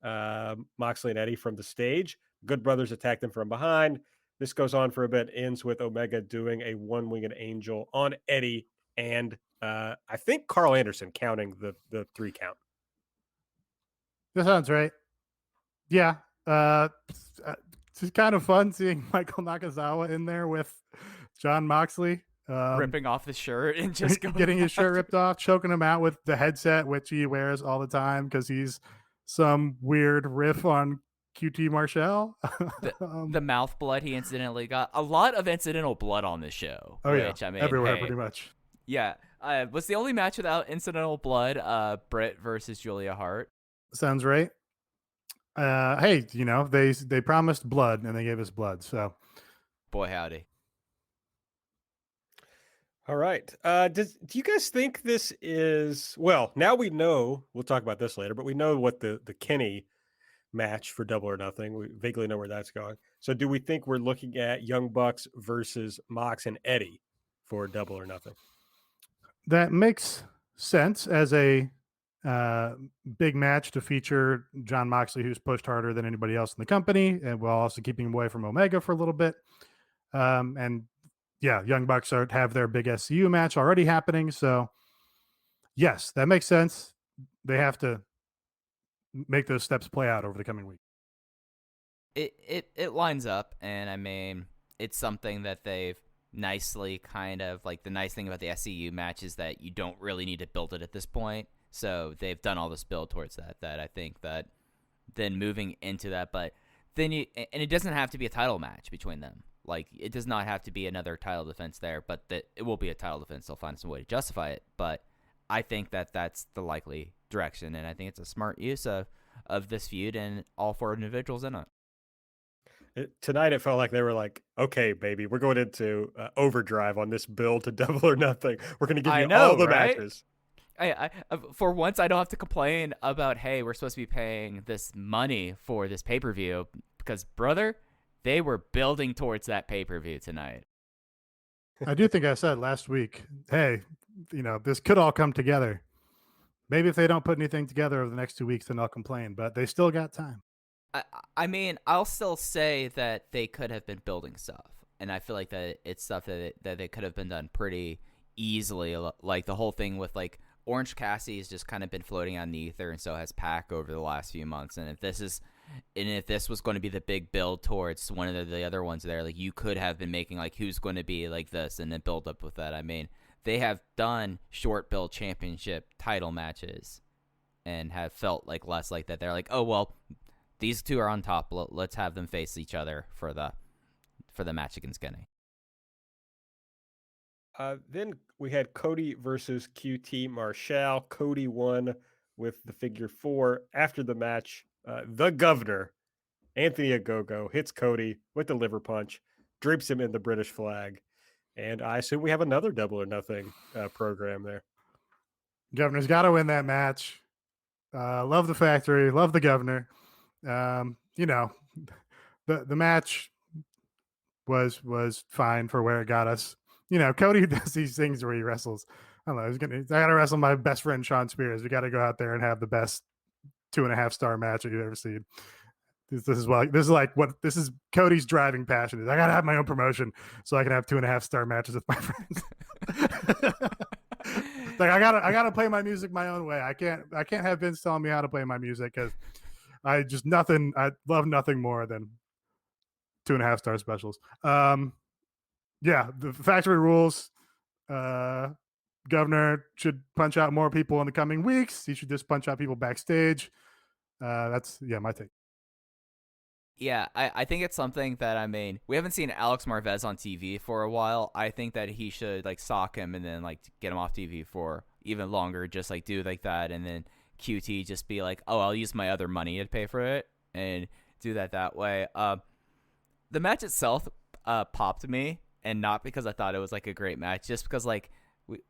Speaker 2: Moxley and Eddie from the stage. Good Brothers attacked them from behind. This goes on for a bit, ends with Omega doing a one-winged angel on Eddie and I think Carl Anderson counting the 3 count.
Speaker 3: That sounds right. Yeah. It's kind of fun seeing Michael Nakazawa in there with John Moxley.
Speaker 4: Ripping off the shirt and just
Speaker 3: getting his shirt ripped off, choking him out with the headset, which he wears all the time because he's some weird riff on QT Marshall.
Speaker 4: The mouth blood he incidentally got. A lot of incidental blood on this show.
Speaker 3: Oh,
Speaker 4: which,
Speaker 3: yeah.
Speaker 4: I mean,
Speaker 3: everywhere,
Speaker 4: hey,
Speaker 3: pretty much.
Speaker 4: Yeah. Was the only match without incidental blood Britt versus Julia Hart.
Speaker 3: Sounds right. Hey, they promised blood and they gave us blood. So,
Speaker 4: boy, howdy.
Speaker 2: All right. Do you guys think this is, well, now we know, we'll talk about this later, but we know what the Kenny match for Double or Nothing. We vaguely know where that's going. So do we think we're looking at Young Bucks versus Mox and Eddie for Double or Nothing?
Speaker 3: That makes sense as a big match to feature John Moxley, who's pushed harder than anybody else in the company, and while also keeping him away from Omega for a little bit. And yeah, Young Bucks have their big SCU match already happening. So yes, that makes sense. They have to make those steps play out over the coming week.
Speaker 4: It lines up, and I mean, it's something that they've nicely kind of, like, the nice thing about the SCU match is that you don't really need to build it at this point. So they've done all this build towards that I think that then moving into that, but then and it doesn't have to be a title match between them. Like, it does not have to be another title defense there, but that it will be a title defense. They'll find some way to justify it. But I think that that's the likely direction, and I think it's a smart use of this feud and all 4 individuals in it.
Speaker 2: Tonight, it felt like they were like, okay, baby, we're going into overdrive on this build to Double or Nothing. We're going to give you all the matches.
Speaker 4: I for once, I don't have to complain about, hey, we're supposed to be paying this money for this pay-per-view because, brother, they were building towards that pay-per-view tonight.
Speaker 3: I do think I said last week, hey, this could all come together. Maybe if they don't put anything together over the next 2 weeks, then I'll complain, but they still got time.
Speaker 4: I mean, I'll still say that they could have been building stuff, and I feel like that it's stuff that they could have been done pretty easily. Like the whole thing with, like, Orange Cassidy has just kind of been floating on the ether, and so has Pac over the last few months. And if this was going to be the big build towards one of the other ones there, like, you could have been making, like, who's going to be like this, and then build up with that. I mean, they have done short build championship title matches, and have felt like less like that. They're like, oh well, these 2 are on top. Let's have them face each other for the match against Kenny.
Speaker 2: Then we had Cody versus QT Marshall. Cody won with the figure 4. After the match, the governor, Anthony Ogogo, hits Cody with the liver punch, drapes him in the British flag. And I assume we have another Double or Nothing program there.
Speaker 3: Governor's got to win that match. Love the factory. Love the governor. The match was fine for where it got us. Cody does these things where he wrestles. I don't know. I got to wrestle my best friend Sean Spears. We got to go out there and have the best 2.5-star match you've ever seen. This is Cody's driving passion. I got to have my own promotion so I can have 2.5-star matches with my friends. Like, I gotta play my music my own way. I can't have Vince telling me how to play my music because I love nothing more than 2.5-star specials. Yeah, the factory rules. Governor should punch out more people in the coming weeks. He should just punch out people backstage. That's my take.
Speaker 4: Yeah, I think it's something that, I mean, we haven't seen Alex Marvez on TV for a while. I think that he should, like, sock him and then, like, get him off TV for even longer, just, like, do like that, and then QT just be like, oh, I'll use my other money to pay for it, and do that way. The match itself popped me, and not because I thought it was, like, a great match, just because, like,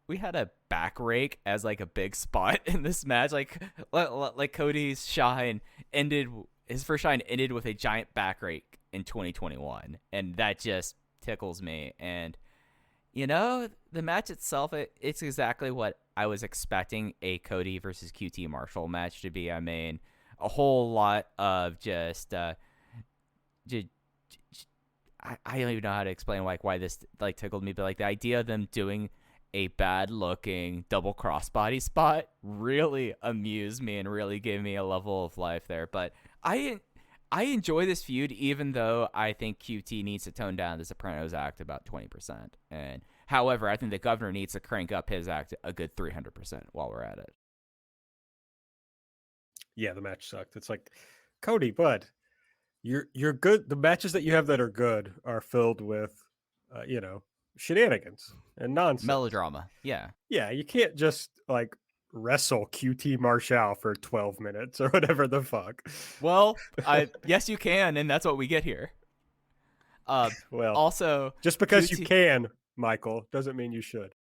Speaker 4: we had a back rake as, like, a big spot in this match. Like Cody's shine ended, his first shine ended with a giant back rake in 2021, and that just tickles me. And, the match itself, it's exactly what I was expecting a Cody versus QT Marshall match to be. I mean, a whole lot of just I don't even know how to explain, like, why this, like, tickled me, but, like, the idea of them doing a bad looking double crossbody spot really amused me and really gave me a level of life there. But I enjoy this feud, even though I think QT needs to tone down the Sopranos act about 20%. And however, I think the Governor needs to crank up his act a good 300% while we're at it.
Speaker 2: Yeah, the match sucked. It's like, Cody, bud, you're good. The matches that you have that are good are filled with, shenanigans and nonsense.
Speaker 4: Melodrama. Yeah.
Speaker 2: Yeah, you can't just like wrestle QT Marshall for 12 minutes or whatever the fuck.
Speaker 4: Well, yes, you can, and that's what we get here.
Speaker 2: Well,
Speaker 4: also,
Speaker 2: just because
Speaker 4: QT
Speaker 2: you can, Michael, doesn't mean you should.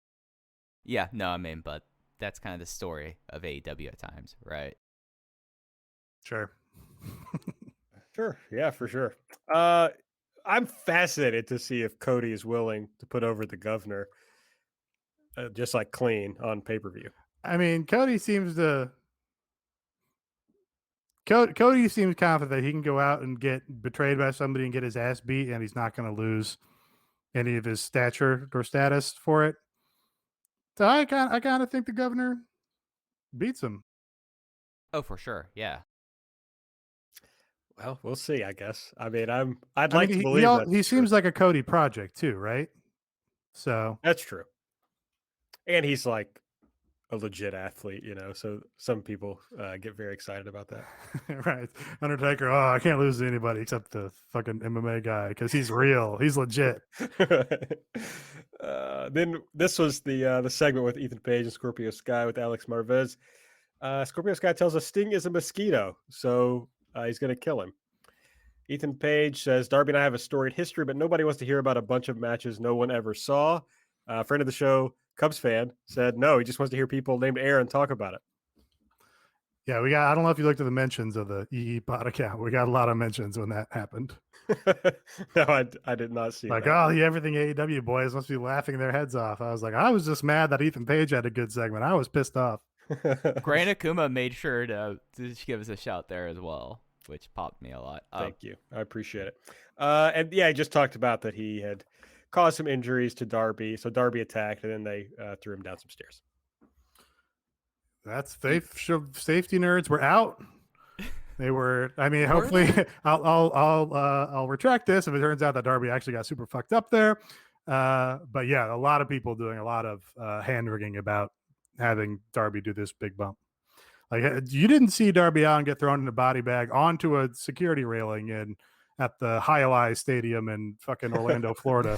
Speaker 4: Yeah, no, I mean, but that's kind of the story of AEW at times, right?
Speaker 3: Sure.
Speaker 2: Sure. Yeah, for sure. I'm fascinated to see if Cody is willing to put over the Governor, just like clean on pay-per-view.
Speaker 3: I mean, Cody seems confident that he can go out and get betrayed by somebody and get his ass beat, and he's not going to lose any of his stature or status for it. So I kind of think the Governor beats him.
Speaker 4: Oh, for sure. Yeah.
Speaker 2: Well, we'll see, I guess. I mean, I'd like to believe that.
Speaker 3: He seems like a Cody project too, right? So
Speaker 2: that's true. And he's like a legit athlete, so some people get very excited about that.
Speaker 3: Right. Undertaker, oh, I can't lose to anybody except the fucking MMA guy because he's real. He's legit.
Speaker 2: Then this was the segment with Ethan Page and Scorpio Sky with Alex Marvez. Scorpio Sky tells us Sting is a mosquito, so he's going to kill him. Ethan Page says, Darby and I have a storied history, but nobody wants to hear about a bunch of matches no one ever saw. Friend of the show, Cubs fan, said, no, he just wants to hear people named Aaron talk about it.
Speaker 3: Yeah, I don't know if you looked at the mentions of the EE pod account. We got a lot of mentions when that happened.
Speaker 2: No, I did not see
Speaker 3: like,
Speaker 2: that.
Speaker 3: Oh, the Everything AEW boys must be laughing their heads off. I was like, I was just mad that Ethan Page had a good segment. I was pissed off.
Speaker 4: Grant Akuma made sure to give us a shout there as well, which popped me a lot.
Speaker 2: Thank you. I appreciate it. And yeah, I just talked about that he had caused some injuries to Darby. So Darby attacked, and then they threw him down some stairs.
Speaker 3: That's safety nerds were out. They were. I mean, hopefully, I'll retract this if it turns out that Darby actually got super fucked up there. But yeah, a lot of people doing a lot of hand wringing about having Darby do this big bump. Like, you didn't see Darby Allin get thrown in a body bag onto a security railing at the Highlight Stadium in fucking Orlando, Florida.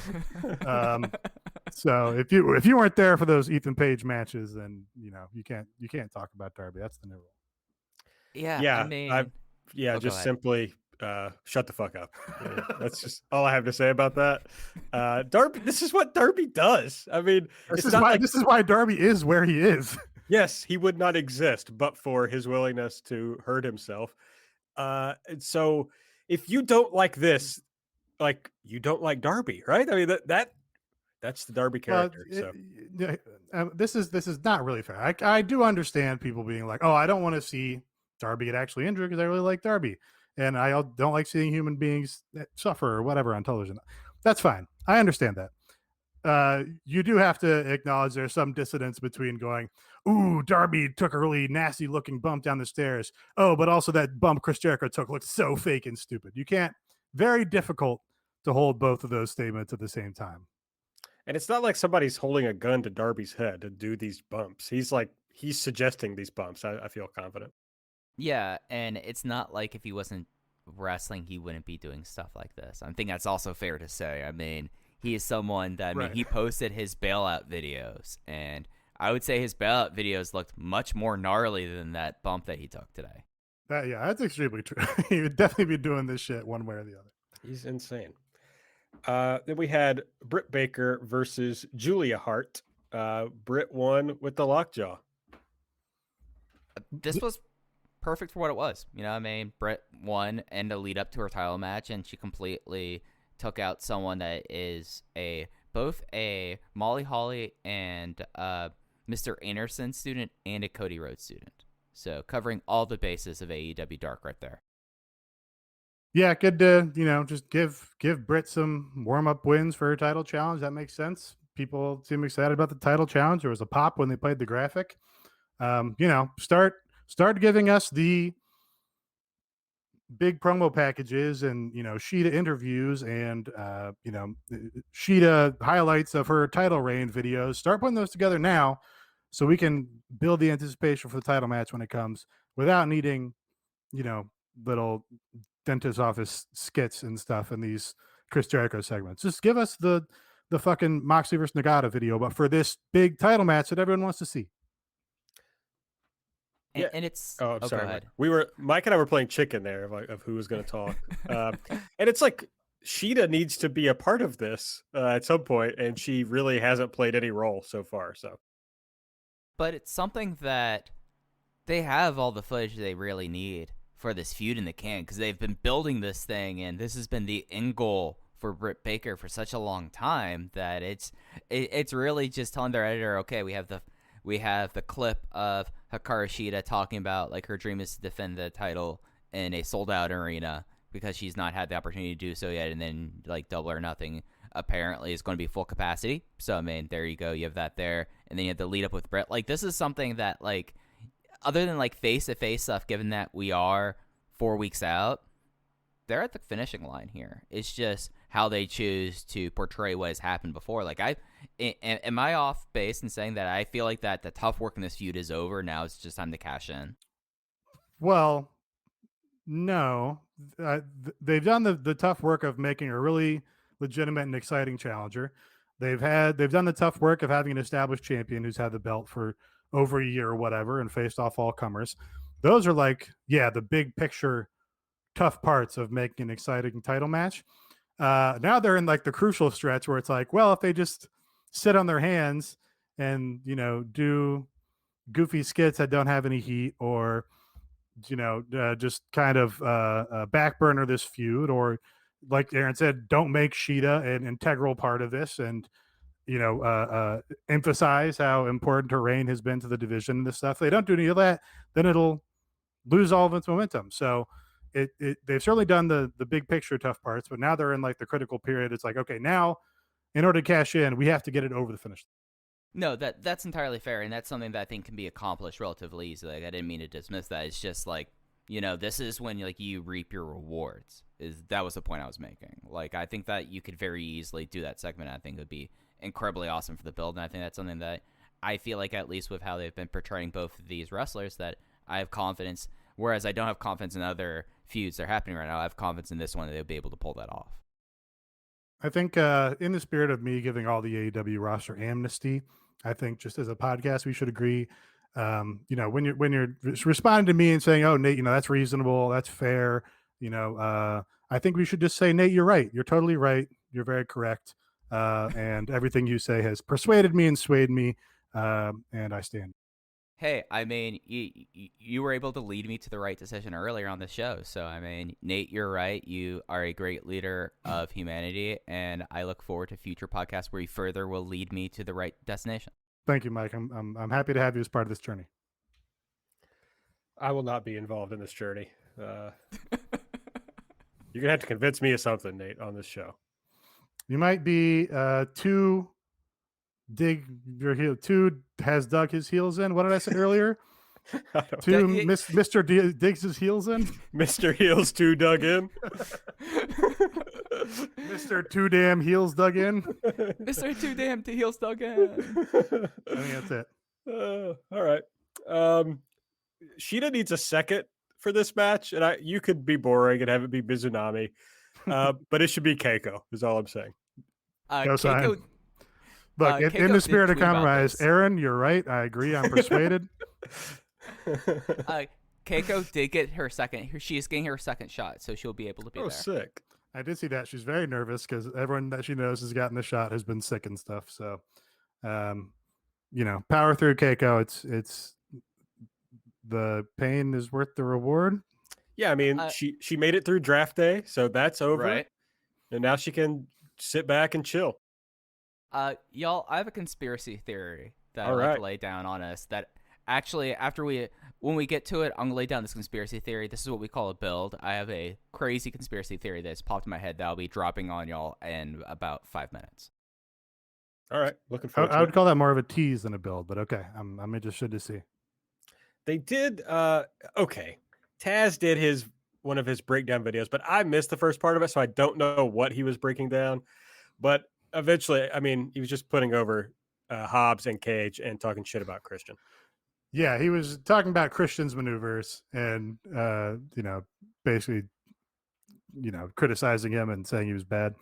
Speaker 3: So if you weren't there for those Ethan Page matches, then you can't talk about Darby. That's the new rule.
Speaker 4: Yeah. I mean,
Speaker 2: just simply shut the fuck up. That's just all I have to say about that. Darby, this is what Darby does. I mean,
Speaker 3: this is why Darby is where he is.
Speaker 2: Yes, he would not exist but for his willingness to hurt himself. And so if you don't like this, like, you don't like Darby, right? I mean, that's the Darby character.
Speaker 3: This is not really fair. I do understand people being like, oh, I don't want to see Darby get actually injured because I really like Darby. And I don't like seeing human beings suffer or whatever on television. That's fine. I understand that. You do have to acknowledge there's some dissonance between going, ooh, Darby took a really nasty looking bump down the stairs. Oh, but also that bump Chris Jericho took looked so fake and stupid. You can't, very difficult to hold both of those statements at the same time.
Speaker 2: And it's not like somebody's holding a gun to Darby's head to do these bumps. He's suggesting these bumps. I feel confident.
Speaker 4: Yeah, and it's not like if he wasn't wrestling, he wouldn't be doing stuff like this. I think that's also fair to say. I mean, he is someone that, he posted his bailout videos, and I would say his bailout videos looked much more gnarly than that bump that he took today.
Speaker 3: That's extremely true. He would definitely be doing this shit one way or the other.
Speaker 2: He's insane. Then we had Britt Baker versus Julia Hart. Britt won with the lockjaw.
Speaker 4: This was perfect for what it was. Britt won and a lead up to her title match, and she completely took out someone that is both a Molly Holly and Mr. Anderson student and a Cody Rhodes student. So covering all the bases of AEW Dark right there.
Speaker 3: Yeah, good to, just give Britt some warm-up wins for her title challenge. That makes sense. people seem excited about the title challenge. There was a pop when they played the graphic. Start giving us the big promo packages and Sheeta interviews and Sheeta highlights of her title reign videos. Start putting those together now so we can build the anticipation for the title match when it comes without needing little dentist office skits and stuff in these Chris Jericho segments. Just give us the fucking Moxley versus Nagata video, but for this big title match that everyone wants to see.
Speaker 4: And it's
Speaker 2: I'm sorry.
Speaker 4: Go ahead.
Speaker 2: Mike and I were playing chicken there of who was going to talk. And it's like Sheeta needs to be a part of this at some point, and she really hasn't played any role so far. So,
Speaker 4: but it's something that they have all the footage they really need for this feud in the can, because they've been building this thing, and this has been the end goal for Britt Baker for such a long time that it's really just telling their editor, okay, we have the clip of Hikaru Shida talking about like her dream is to defend the title in a sold out arena because she's not had the opportunity to do so yet, and then like Double or Nothing apparently is going to be full capacity. So I mean, there you go, you have that there, and then you have the lead up with Britt. Like this is something that like, other than like face to face stuff, given that we are 4 weeks out, they're at the finishing line here. It's just how they choose to portray what has happened before. Like am I off base in saying that I feel like that the tough work in this feud is over now? It's just time to cash in.
Speaker 3: Well, no, they've done the tough work of making a really legitimate and exciting challenger. They've done the tough work of having an established champion who's had the belt for over a year or whatever and faced off all comers. Those are like, the big picture tough parts of making an exciting title match. Now they're in like the crucial stretch where it's like, well, if they just sit on their hands and do goofy skits that don't have any heat, or just kind of back burner this feud, or like Aaron said, don't make Sheeta an integral part of this, and emphasize how important her reign has been to the division and this stuff. If they don't do any of that, then it'll lose all of its momentum. So they've certainly done the big picture tough parts, but now they're in like the critical period. It's like, okay, now in order to cash in, we have to get it over the finish.
Speaker 4: No, that's entirely fair, and that's something that I think can be accomplished relatively easily. Like, I didn't mean to dismiss that. It's just like, this is when like you reap your rewards. That was the point I was making. Like, I think that you could very easily do that segment. I think it would be incredibly awesome for the build, and I think that's something that I feel like, at least with how they've been portraying both of these wrestlers, that I have confidence. Whereas I don't have confidence in other feuds that are happening right now, I have confidence in this one that they'll be able to pull that off.
Speaker 3: I think in the spirit of me giving all the AEW roster amnesty, I think just as a podcast, we should agree, when you're responding to me and saying, oh, Nate, that's reasonable, that's fair, I think we should just say, Nate, you're right. You're totally right. You're very correct. And everything you say has persuaded me and swayed me, and I stand.
Speaker 4: Hey, I mean, you were able to lead me to the right decision earlier on the show. So, I mean, Nate, you're right. You are a great leader of humanity, and I look forward to future podcasts where you further will lead me to the right destination.
Speaker 3: Thank you, Mike. I'm happy to have you as part of this journey.
Speaker 2: I will not be involved in this journey. You're gonna have to convince me of something, Nate, on this show.
Speaker 3: You might be too has dug his heels in. What did I say earlier? Mr. digs his heels in.
Speaker 2: Mr. Heels too dug in.
Speaker 3: Mr. Too damn heels dug in.
Speaker 4: Mr. Too damn heels dug in.
Speaker 3: I think that's
Speaker 2: it. All right. Sheeta needs a second for this match, and you could be boring and have it be Mizunami, but it should be Keiko. Is all I'm saying.
Speaker 3: Keiko. Look, in the spirit of compromise, Aaron, you're right. I agree. I'm persuaded.
Speaker 4: Keiko did get her second. She's getting her second shot, so she'll be able to be there.
Speaker 2: Sick.
Speaker 3: I did see that. She's very nervous because everyone that she knows has gotten the shot has been sick and stuff. So, power through, Keiko. It's the pain is worth the reward.
Speaker 2: Yeah, I mean, she made it through draft day, so that's over.
Speaker 4: Right.
Speaker 2: And now she can sit back and chill.
Speaker 4: Y'all, I have a conspiracy theory that I'd
Speaker 2: like
Speaker 4: like to lay down on us. That actually, when we get to it, I'm gonna lay down this conspiracy theory. This is what we call a build. I have a crazy conspiracy theory that's popped in my head that I'll be dropping on y'all in about 5 minutes.
Speaker 2: All right, looking
Speaker 3: I,
Speaker 2: forward
Speaker 3: I
Speaker 2: to
Speaker 3: would
Speaker 2: it.
Speaker 3: call that more of a tease than a build, but okay, I'm interested to see.
Speaker 2: They did okay. Taz did one of his breakdown videos, but I missed the first part of it, so I don't know what he was breaking down. But eventually, I mean, he was just putting over Hobbs and Cage and talking shit about Christian.
Speaker 3: Yeah, he was talking about Christian's maneuvers and basically criticizing him and saying he was bad.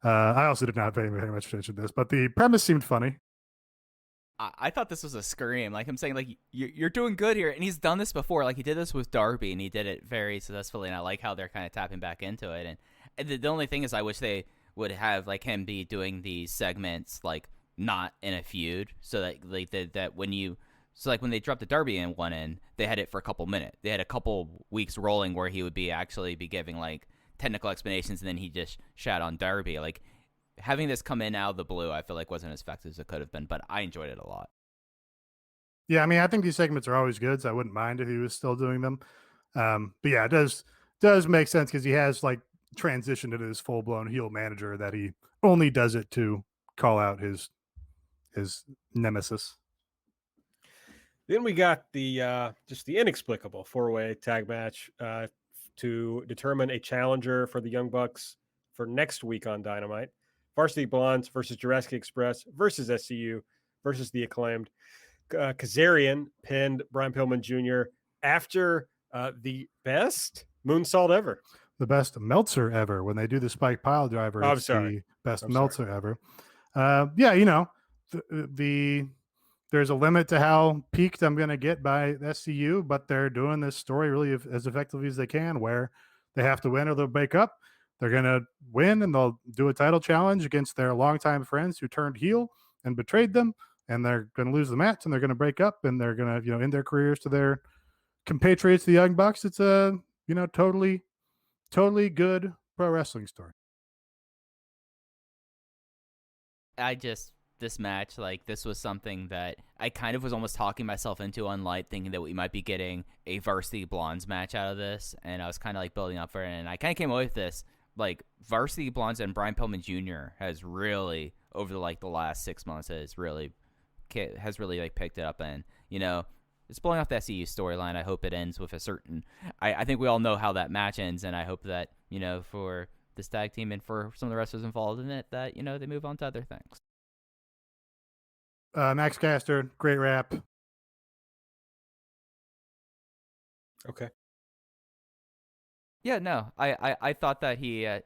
Speaker 3: I also did not pay very much attention to this, but the premise seemed funny.
Speaker 4: I thought this was a scream, like him saying like you're doing good here, and he's done this before. Like he did this with Darby, and he did it very successfully. And I like how they're kind of tapping back into it. And the only thing is, I wish they would have like him be doing these segments like not in a feud, so that like that when you like when they dropped the Darby in one end, they had it for a couple minutes. They had a couple weeks rolling where he would be actually be giving like technical explanations, and then he just shat on Darby. Like having this come in out of the blue, I feel like wasn't as effective as it could have been, but I enjoyed it a lot.
Speaker 3: Yeah, I mean, I think these segments are always good, so I wouldn't mind if he was still doing them. But yeah, it does make sense because he has like transitioned into this full blown heel manager that he only does it to call out his nemesis.
Speaker 2: Then we got the just the inexplicable 4-way tag match to determine a challenger for the Young Bucks for next week on Dynamite. Varsity Blondes versus Jurassic Express versus SCU versus the Acclaimed. Kazarian pinned Brian Pillman Jr. after the best moonsault ever.
Speaker 3: The best Meltzer ever. When they do the spike pile driver,
Speaker 2: I'm
Speaker 3: it's
Speaker 2: sorry.
Speaker 3: the best
Speaker 2: I'm
Speaker 3: Meltzer ever. Yeah, there's a limit to how peaked I'm going to get by SCU, but they're doing this story really as effectively as they can, where they have to win or they'll break up. They're going to win and they'll do a title challenge against their longtime friends who turned heel and betrayed them, and they're going to lose the match and they're going to break up and they're going to, end their careers to their compatriots, the Young Bucks. It's a, totally good pro wrestling story.
Speaker 4: This match, like this was something that I kind of was almost talking myself into on Light, thinking that we might be getting a Varsity Blondes match out of this, and I was kind of like building up for it, and I kind of came away with this like Varsity Blondes and Brian Pillman Jr. has really over the last 6 months has really like picked it up, and it's blowing off the SEU storyline. I hope it ends with a certain. I think we all know how that match ends, and I hope that for this tag team and for some of the wrestlers involved in it that they move on to other things.
Speaker 3: Max Caster, great rap.
Speaker 2: Okay.
Speaker 4: Yeah, no, I thought that he had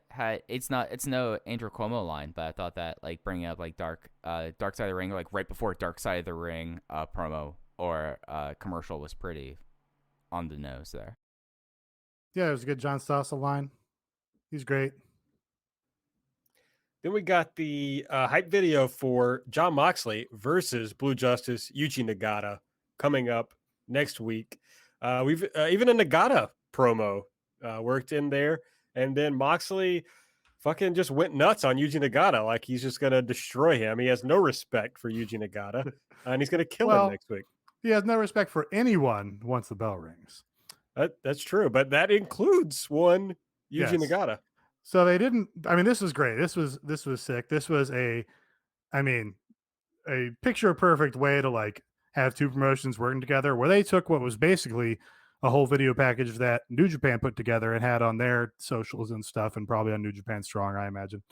Speaker 4: it's no Andrew Cuomo line, but I thought that like bringing up like Dark Side of the Ring, like right before Dark Side of the Ring promo or commercial was pretty on the nose there.
Speaker 3: Yeah, it was a good John Stossel line. He's great.
Speaker 2: Then we got the hype video for Jon Moxley versus Blue Justice Yuji Nagata coming up next week. We've even a Nagata promo worked in there, and then Moxley fucking just went nuts on Yuji Nagata, like he's just gonna destroy him. He has no respect for Yuji Nagata, and he's gonna kill him next week.
Speaker 3: He has no respect for anyone once the bell rings.
Speaker 2: That's true, but that includes one Yuji Nagata.
Speaker 3: So they didn't. I mean, this was great. This was sick. This was a picture perfect way to like have two promotions working together, where they took what was basically a whole video package that New Japan put together and had on their socials and stuff, and probably on New Japan Strong, I imagine.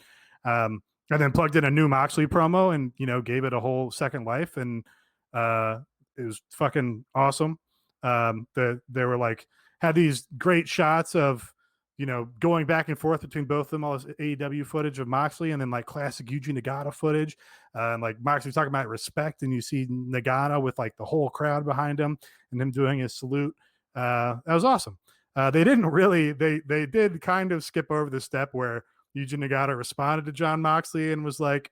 Speaker 3: And then plugged in a new Moxley promo and gave it a whole second life, and it was fucking awesome. They were like had these great shots of going back and forth between both of them, all this AEW footage of Moxley and then like classic Yuji Nagata footage. And like Moxley talking about respect, and you see Nagata with like the whole crowd behind him and him doing his salute. That was awesome. They didn't really, they did kind of skip over the step where Yuji Nagata responded to Jon Moxley and was like,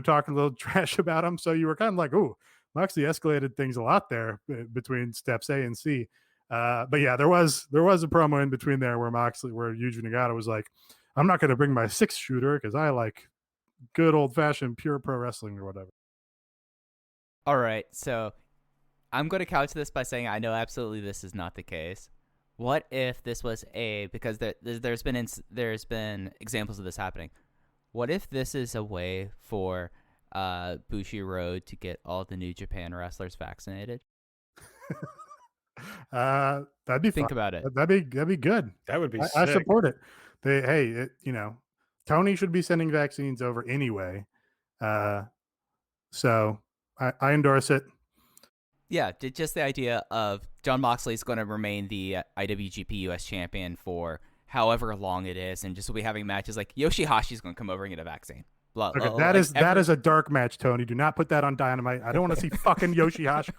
Speaker 3: talking a little trash about him. So you were kind of like, ooh, Moxley escalated things a lot there between steps A and C. But yeah, there was a promo in between there where Yuji Nagata was like, I'm not going to bring my 6-shooter because I like good old fashioned pure pro wrestling or whatever.
Speaker 4: All right. So I'm going to couch this by saying I know absolutely this is not the case. What if this was because there's been examples of this happening. What if this is a way for Bushiroad to get all the New Japan wrestlers vaccinated?
Speaker 3: That'd be
Speaker 4: Think
Speaker 3: fun.
Speaker 4: about it.
Speaker 3: That'd be good.
Speaker 2: That would be
Speaker 3: I
Speaker 2: sick.
Speaker 3: support it. Tony should be sending vaccines over anyway. So I endorse it.
Speaker 4: Yeah, just the idea of Jon Moxley is going to remain the IWGP US champion for however long it is, and just will be having matches like Yoshihashi's going to come over and get a vaccine.
Speaker 3: Okay, that is a dark match, Tony. Do not put that on Dynamite. I don't want to see fucking Yoshihashi.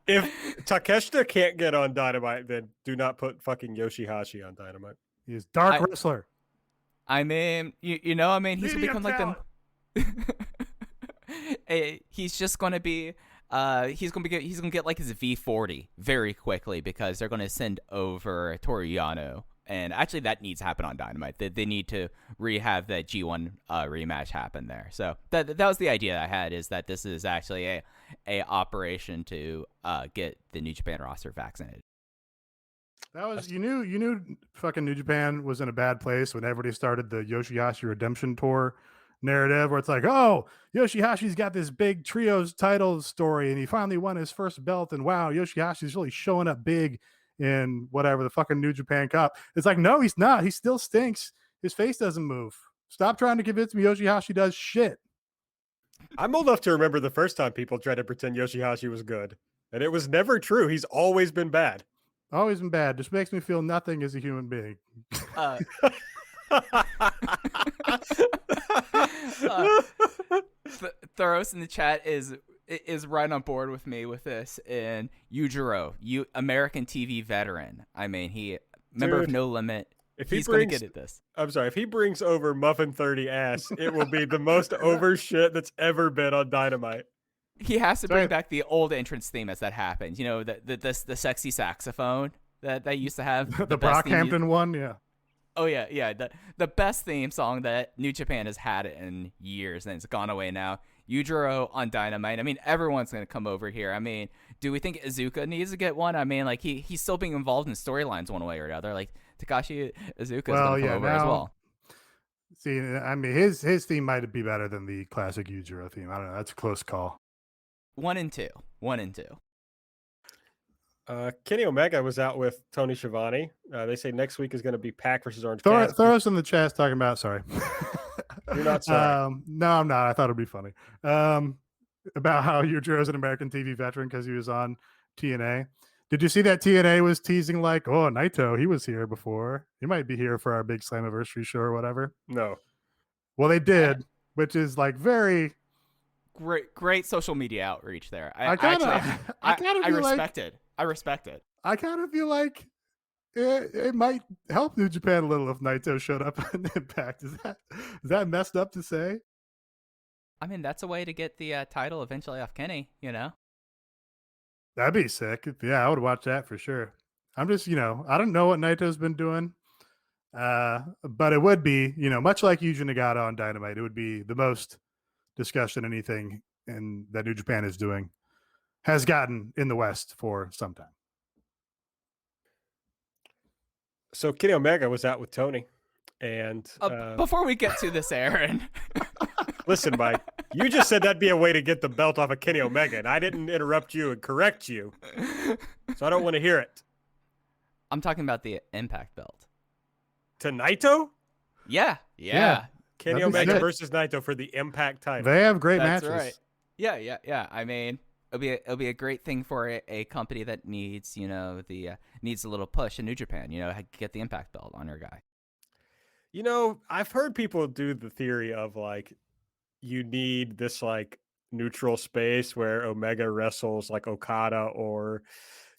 Speaker 2: If Takeshita can't get on Dynamite, then do not put fucking Yoshihashi on Dynamite.
Speaker 3: He's dark wrestler.
Speaker 4: I mean, he's going to become like them. He's just going to be. He's gonna get like his V40 very quickly because they're gonna send over Toru Yano, and actually that needs to happen on Dynamite. They need to have that G1 rematch happen there. So that was the idea I had, is that this is actually a operation to get the New Japan roster vaccinated.
Speaker 3: That was you knew fucking New Japan was in a bad place when everybody started the Yoshihashi Redemption Tour narrative, where it's like, oh, Yoshihashi's got this big trios title story and he finally won his first belt, and wow, Yoshihashi's really showing up big in whatever the fucking New Japan Cup. It's like, no, he's not. He still stinks. His face doesn't move. Stop trying to convince me Yoshihashi does shit.
Speaker 2: I'm old enough to remember the first time people tried to pretend Yoshihashi was good, and it was never true. He's always been bad.
Speaker 3: Always been bad. Just makes me feel nothing as a human being.
Speaker 4: Thoros in the chat is right on board with me with this. And Yujiro, American TV veteran. I mean, he member of No Limit. He's going to get at this.
Speaker 2: I'm sorry. If he brings over Muffin 30 ass, it will be the most over shit that's ever been on Dynamite.
Speaker 4: He has to bring back the old entrance theme as that happens. You know, the sexy saxophone that used to have
Speaker 3: the Brockhampton one, yeah.
Speaker 4: Oh yeah. The best theme song that New Japan has had in years, and it's gone away now. Yujiro on Dynamite. I mean, everyone's gonna come over here. I mean, do we think Iizuka needs to get one? I mean, like he's still being involved in storylines one way or another. Like Takashi Iizuka is gonna come over as well.
Speaker 3: See, I mean, his theme might be better than the classic Yujiro theme. I don't know. That's a close call.
Speaker 4: 1 and 2.
Speaker 2: Kenny Omega was out with Tony Schiavone. They say next week is going to be Pac versus Orange Cassidy.
Speaker 3: Throw us in the chat talking about, sorry.
Speaker 2: You're not sorry.
Speaker 3: No, I'm not. I thought it'd be funny. About how Yujiro's an American TV veteran because he was on TNA. Did you see that TNA was teasing like, oh, Naito, he was here before. He might be here for our big Slammiversary show or whatever.
Speaker 2: No.
Speaker 3: Well, they did, which is like very...
Speaker 4: Great social media outreach there. I respect it. I respect it.
Speaker 3: I kind of feel like it might help New Japan a little if Naito showed up in Impact. Is that messed up to say?
Speaker 4: I mean, that's a way to get the title eventually off Kenny, you know?
Speaker 3: That'd be sick. Yeah, I would watch that for sure. I'm just, I don't know what Naito's been doing. But it would be, much like Yuji Nagata on Dynamite, it would be the most discussion anything that New Japan is doing has gotten in the West for some time.
Speaker 2: So Kenny Omega was out with Tony, and
Speaker 4: before we get to this, Aaron,
Speaker 2: listen, Mike, you just said that'd be a way to get the belt off of Kenny Omega, and I didn't interrupt you and correct you, so I don't want to hear it.
Speaker 4: I'm talking about the Impact belt.
Speaker 2: To Naito?
Speaker 4: Yeah.
Speaker 2: Kenny Omega versus Naito for the Impact title.
Speaker 3: They have great
Speaker 4: That's
Speaker 3: matches.
Speaker 4: Right. Yeah. I mean, it'll be a great thing for a company that needs, needs a little push in New Japan. Get the Impact belt on your guy.
Speaker 2: I've heard people do the theory of like you need this like neutral space where Omega wrestles like Okada or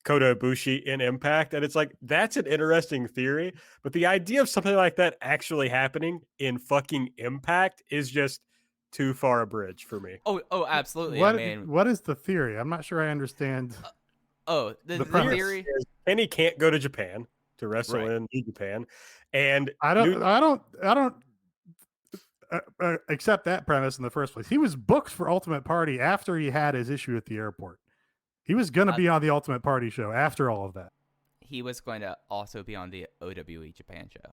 Speaker 2: Kota Ibushi in Impact, and it's like that's an interesting theory, but the idea of something like that actually happening in fucking Impact is just too far a bridge for me.
Speaker 4: Oh, absolutely.
Speaker 3: What is the theory? I'm not sure I understand.
Speaker 4: The theory
Speaker 2: is Kenny can't go to Japan to wrestle in New Japan, and
Speaker 3: I don't accept that premise in the first place. He was booked for Ultimate Party after he had his issue at the airport. He was going to be on the Ultimate Party show after all of that.
Speaker 4: He was going to also be on the OWE Japan show.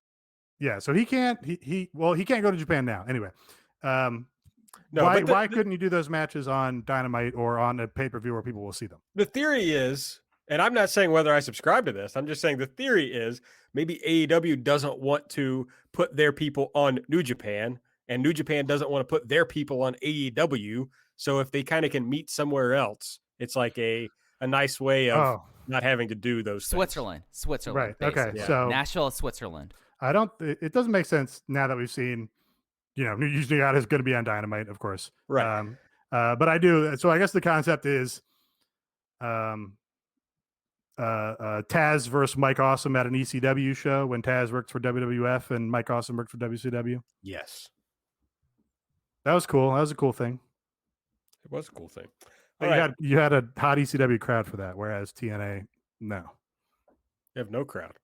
Speaker 3: Yeah, so he can't. He can't go to Japan now. Anyway,
Speaker 2: No,
Speaker 3: why
Speaker 2: but
Speaker 3: why couldn't you do those matches on Dynamite or on a pay-per-view where people will see them?
Speaker 2: the theory is, and I'm not saying whether I subscribe to this, I'm just saying the theory is maybe AEW doesn't want to put their people on New Japan, and New Japan doesn't want to put their people on AEW. So if they kind of can meet somewhere else, it's like a nice way of not having to do those
Speaker 4: Switzerland,
Speaker 3: right?
Speaker 4: basically.
Speaker 3: Okay, so
Speaker 4: Nashville, Switzerland.
Speaker 3: I don't. It doesn't make sense now that we've seen. Usually God is going to be on Dynamite, of course.
Speaker 2: Right.
Speaker 3: But I do. So I guess the concept is, Taz versus Mike Awesome at an ECW show when Taz worked for WWF and Mike Awesome worked for WCW.
Speaker 2: Yes.
Speaker 3: That was cool. That was a cool thing.
Speaker 2: It was a cool thing.
Speaker 3: You had a hot ECW crowd for that, whereas TNA, no.
Speaker 2: You have no crowd.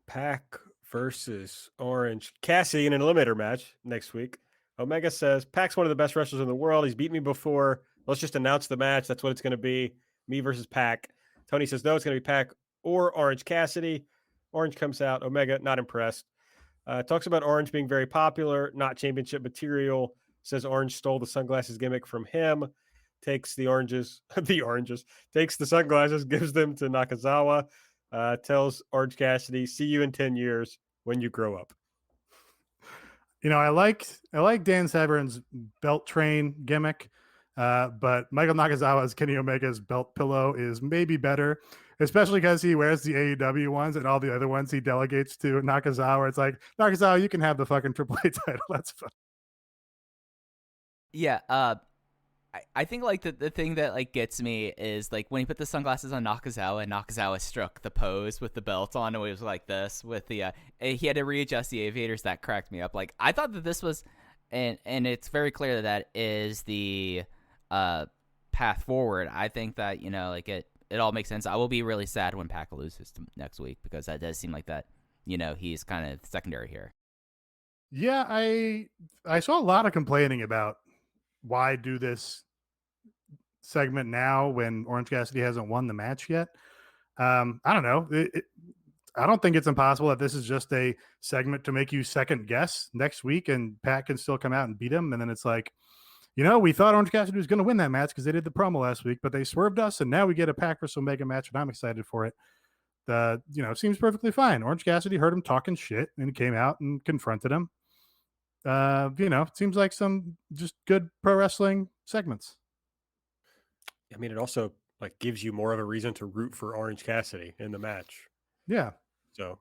Speaker 2: Pac versus Orange Cassidy in an eliminator match next week. Omega says, Pac's one of the best wrestlers in the world. He's beaten me before. Let's just announce the match. That's what it's going to be. Me versus Pac. Tony says, no, it's going to be Pac or Orange Cassidy. Orange comes out. Omega, not impressed. Talks about Orange being very popular, not championship material. Says Orange stole the sunglasses gimmick from him. Takes the oranges, takes the sunglasses, gives them to Nakazawa. Tells Orange Cassidy, see you in 10 years when you grow up.
Speaker 3: I like Dan Severn's belt train gimmick, but Michael Nakazawa's Kenny Omega's belt pillow is maybe better, especially because he wears the AEW ones and all the other ones he delegates to Nakazawa. It's like, Nakazawa, you can have the fucking AAA title. That's fun.
Speaker 4: Yeah, I think like the thing that like gets me is like when he put the sunglasses on Nakazawa and Nakazawa struck the pose with the belt on, and it was like this with the he had to readjust the aviators. That cracked me up. Like I thought that this was, and it's very clear that is the path forward. I think that like it all makes sense. I will be really sad when Pac loses next week because that does seem like that he's kind of secondary here.
Speaker 3: Yeah, I saw a lot of complaining about why do this segment now when Orange Cassidy hasn't won the match yet. I don't know. I don't think it's impossible that this is just a segment to make you second guess next week and Pat can still come out and beat him. And then it's like, we thought Orange Cassidy was going to win that match because they did the promo last week, but they swerved us. And now we get a Pac versus Omega match and I'm excited for it. Seems perfectly fine. Orange Cassidy heard him talking shit and he came out and confronted him. It seems like some just good pro wrestling segments.
Speaker 2: I mean, it also like gives you more of a reason to root for Orange Cassidy in the match.
Speaker 3: Yeah.
Speaker 2: So,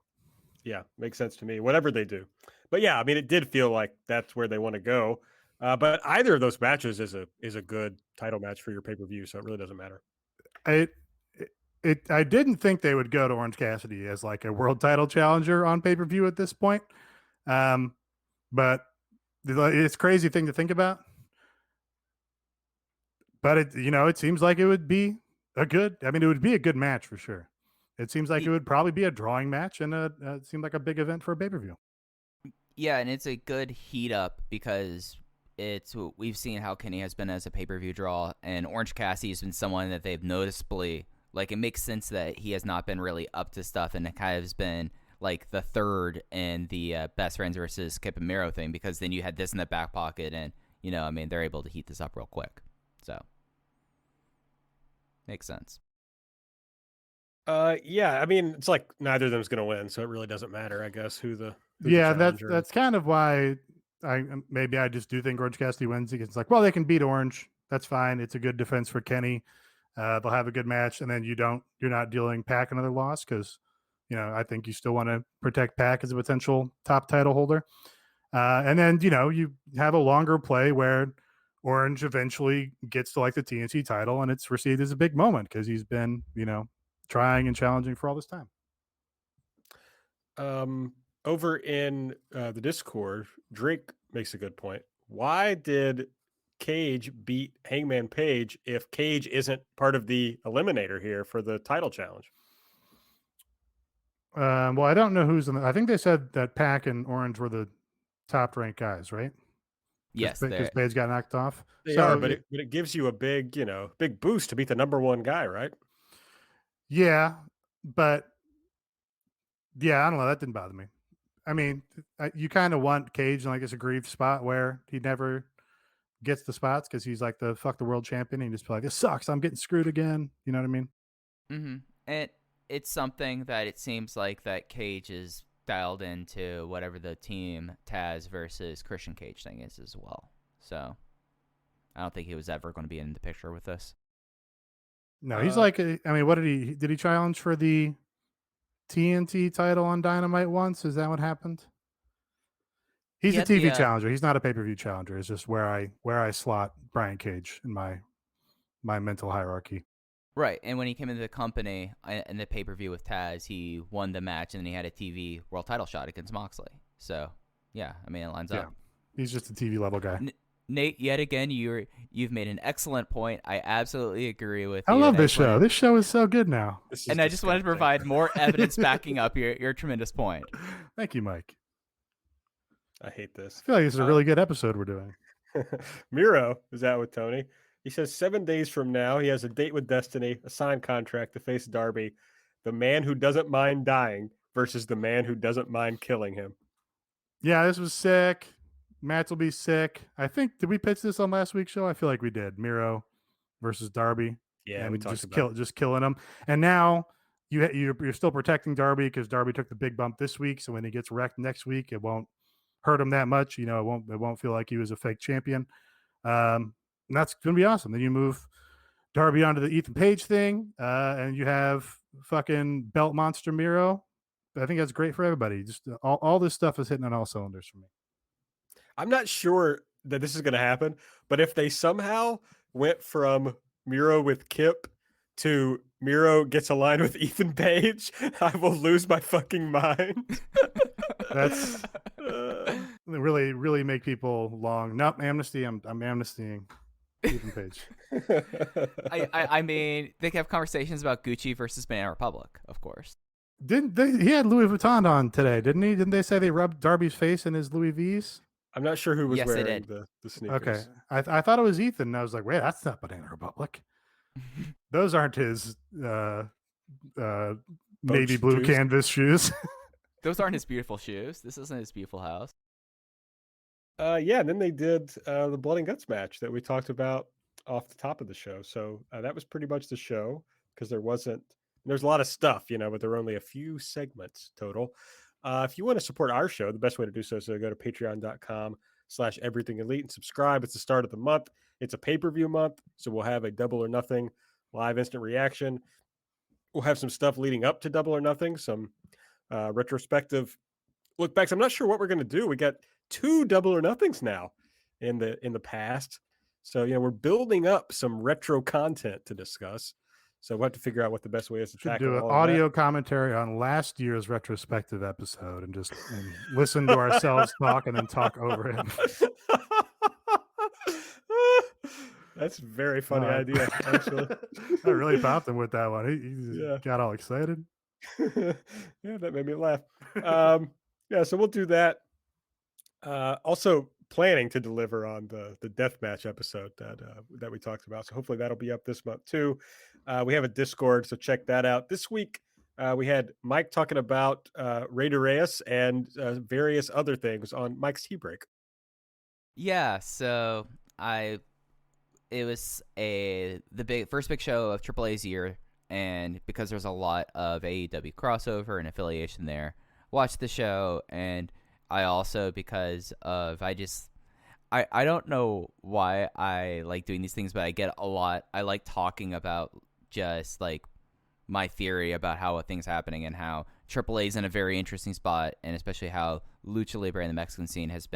Speaker 2: yeah, makes sense to me. Whatever they do, but yeah, I mean, it did feel like that's where they want to go. But either of those matches is a good title match for your pay-per-view, so it really doesn't matter.
Speaker 3: I didn't think they would go to Orange Cassidy as like a world title challenger on pay-per-view at this point. But it's a crazy thing to think about. But it seems like it would be it would be a good match for sure. It seems like it would probably be a drawing match and it seemed like a big event for a pay-per-view.
Speaker 4: Yeah, and it's a good heat up because we've seen how Kenny has been as a pay-per-view draw, and Orange Cassidy has been someone that they've noticeably, like, it makes sense that he has not been really up to stuff, and it kind of has been like the third in the Best Friends versus Kip and Miro thing, because then you had this in the back pocket, and they're able to heat this up real quick. So makes sense.
Speaker 2: Yeah, I mean, it's like neither of them is going to win, so it really doesn't matter, I guess, who the
Speaker 3: that's kind of why I just do think Orange Cassidy wins. It's like, well, they can beat Orange, that's fine. It's a good defense for Kenny. They'll have a good match, and then you're not dealing Pac another loss because I think you still want to protect Pac as a potential top title holder. And then you have a longer play where Orange eventually gets to like the TNT title, and it's received as a big moment because he's been trying and challenging for all this time.
Speaker 2: Over in the Discord, Drake makes a good point. Why did Cage beat Hangman Page if Cage isn't part of the eliminator here for the title challenge?
Speaker 3: Well, I don't know who's in I think they said that Pac and Orange were the top ranked guys, right?
Speaker 4: Yes,
Speaker 3: because Page got knocked off.
Speaker 2: They are, but it gives you a big boost to beat the number one guy, right?
Speaker 3: Yeah, but yeah, I don't know. That didn't bother me. I mean, you kind of want Cage in like this aggrieved spot where he never gets the spots because he's like the fuck the world champion. And he just be like, this sucks. I'm getting screwed again. You know what I mean?
Speaker 4: Mm-hmm. And it's something that it seems like that Cage is dialed into whatever the team Taz versus Christian Cage thing is as well. So I don't think he was ever going to be in the picture with this.
Speaker 3: No, he's like, I mean, what did he challenge for the TNT title on Dynamite once? Is that what happened? He's a TV challenger. He's not a pay-per-view challenger. It's just where I slot Brian Cage in my mental hierarchy.
Speaker 4: Right, and when he came into the company in the pay-per-view with Taz, he won the match, and then he had a TV world title shot against Moxley. So, yeah, I mean, it lines up.
Speaker 3: He's just a TV level guy.
Speaker 4: Nate, yet again, you've made an excellent point. I absolutely agree with you.
Speaker 3: I love this show. This show is so good now.
Speaker 4: And I just wanted to provide more evidence backing up your tremendous point.
Speaker 3: Thank you, Mike.
Speaker 2: I hate this.
Speaker 3: I feel like this is a really good episode we're doing.
Speaker 2: Miro is out with Tony. He says 7 days from now, he has a date with Destiny, a signed contract to face Darby, the man who doesn't mind dying versus the man who doesn't mind killing him.
Speaker 3: Yeah, this was sick. Match will be sick. I think, did we pitch this on last week's show? I feel like we did. Miro versus Darby.
Speaker 2: Yeah,
Speaker 3: and
Speaker 2: we talked about
Speaker 3: just killing him. And now you're still protecting Darby because Darby took the big bump this week. So when he gets wrecked next week, it won't hurt him that much. You know, it won't feel like he was a fake champion. And that's going to be awesome. Then you move Darby onto the Ethan Page thing, and you have fucking belt monster Miro. I think that's great for everybody. Just all this stuff is hitting on all cylinders for me.
Speaker 2: I'm not sure that this is going to happen, but if they somehow went from Miro with Kip to Miro gets aligned with Ethan Page, I will lose my fucking mind.
Speaker 3: That's really, really make people long. Nope, amnesty. I'm amnestying Ethan Page.
Speaker 4: I mean, they can have conversations about Gucci versus Banana Republic, of course.
Speaker 3: Didn't they? He had Louis Vuitton on today, didn't he? Didn't they say they rubbed Darby's face in his Louis V's?
Speaker 2: I'm not sure who was wearing the sneakers.
Speaker 3: Okay. I thought it was Ethan. And I was like, wait, that's not Banana Republic. Those aren't his navy blue canvas shoes.
Speaker 4: Those aren't his beautiful shoes. This isn't his beautiful house.
Speaker 2: Yeah, and then they did the Blood and Guts match that we talked about off the top of the show. So that was pretty much the show because there's a lot of stuff, but there were only a few segments total. If you want to support our show, the best way to do so is to go to patreon.com/everythingelite and subscribe. It's the start of the month. It's a pay-per-view month, so we'll have a Double or Nothing live instant reaction. We'll have some stuff leading up to Double or Nothing, some retrospective look backs. I'm not sure what we're going to do. We got 2 Double or Nothings now in the past. So, we're building up some retro content to discuss. So we'll have to figure out what the best way is to tackle
Speaker 3: do an audio commentary on last year's retrospective episode and just listen to ourselves talk and then talk over him.
Speaker 2: That's a very funny idea, actually.
Speaker 3: I really popped him with that one. He got all excited.
Speaker 2: Yeah, that made me laugh. So we'll do that. Also planning to deliver on the deathmatch episode that we talked about. So hopefully that'll be up this month too. We have a Discord, so check that out. This week, we had Mike talking about Rey Reyes and various other things on Mike's Tea Break.
Speaker 4: Yeah, so it was the first big show of AAA's year, and because there's a lot of AEW crossover and affiliation there, watched the show. And I also, because of I don't know why I like doing these things, but I like talking about just like my theory about how a thing's happening and how AAA is in a very interesting spot, and especially how Lucha Libre and the Mexican scene has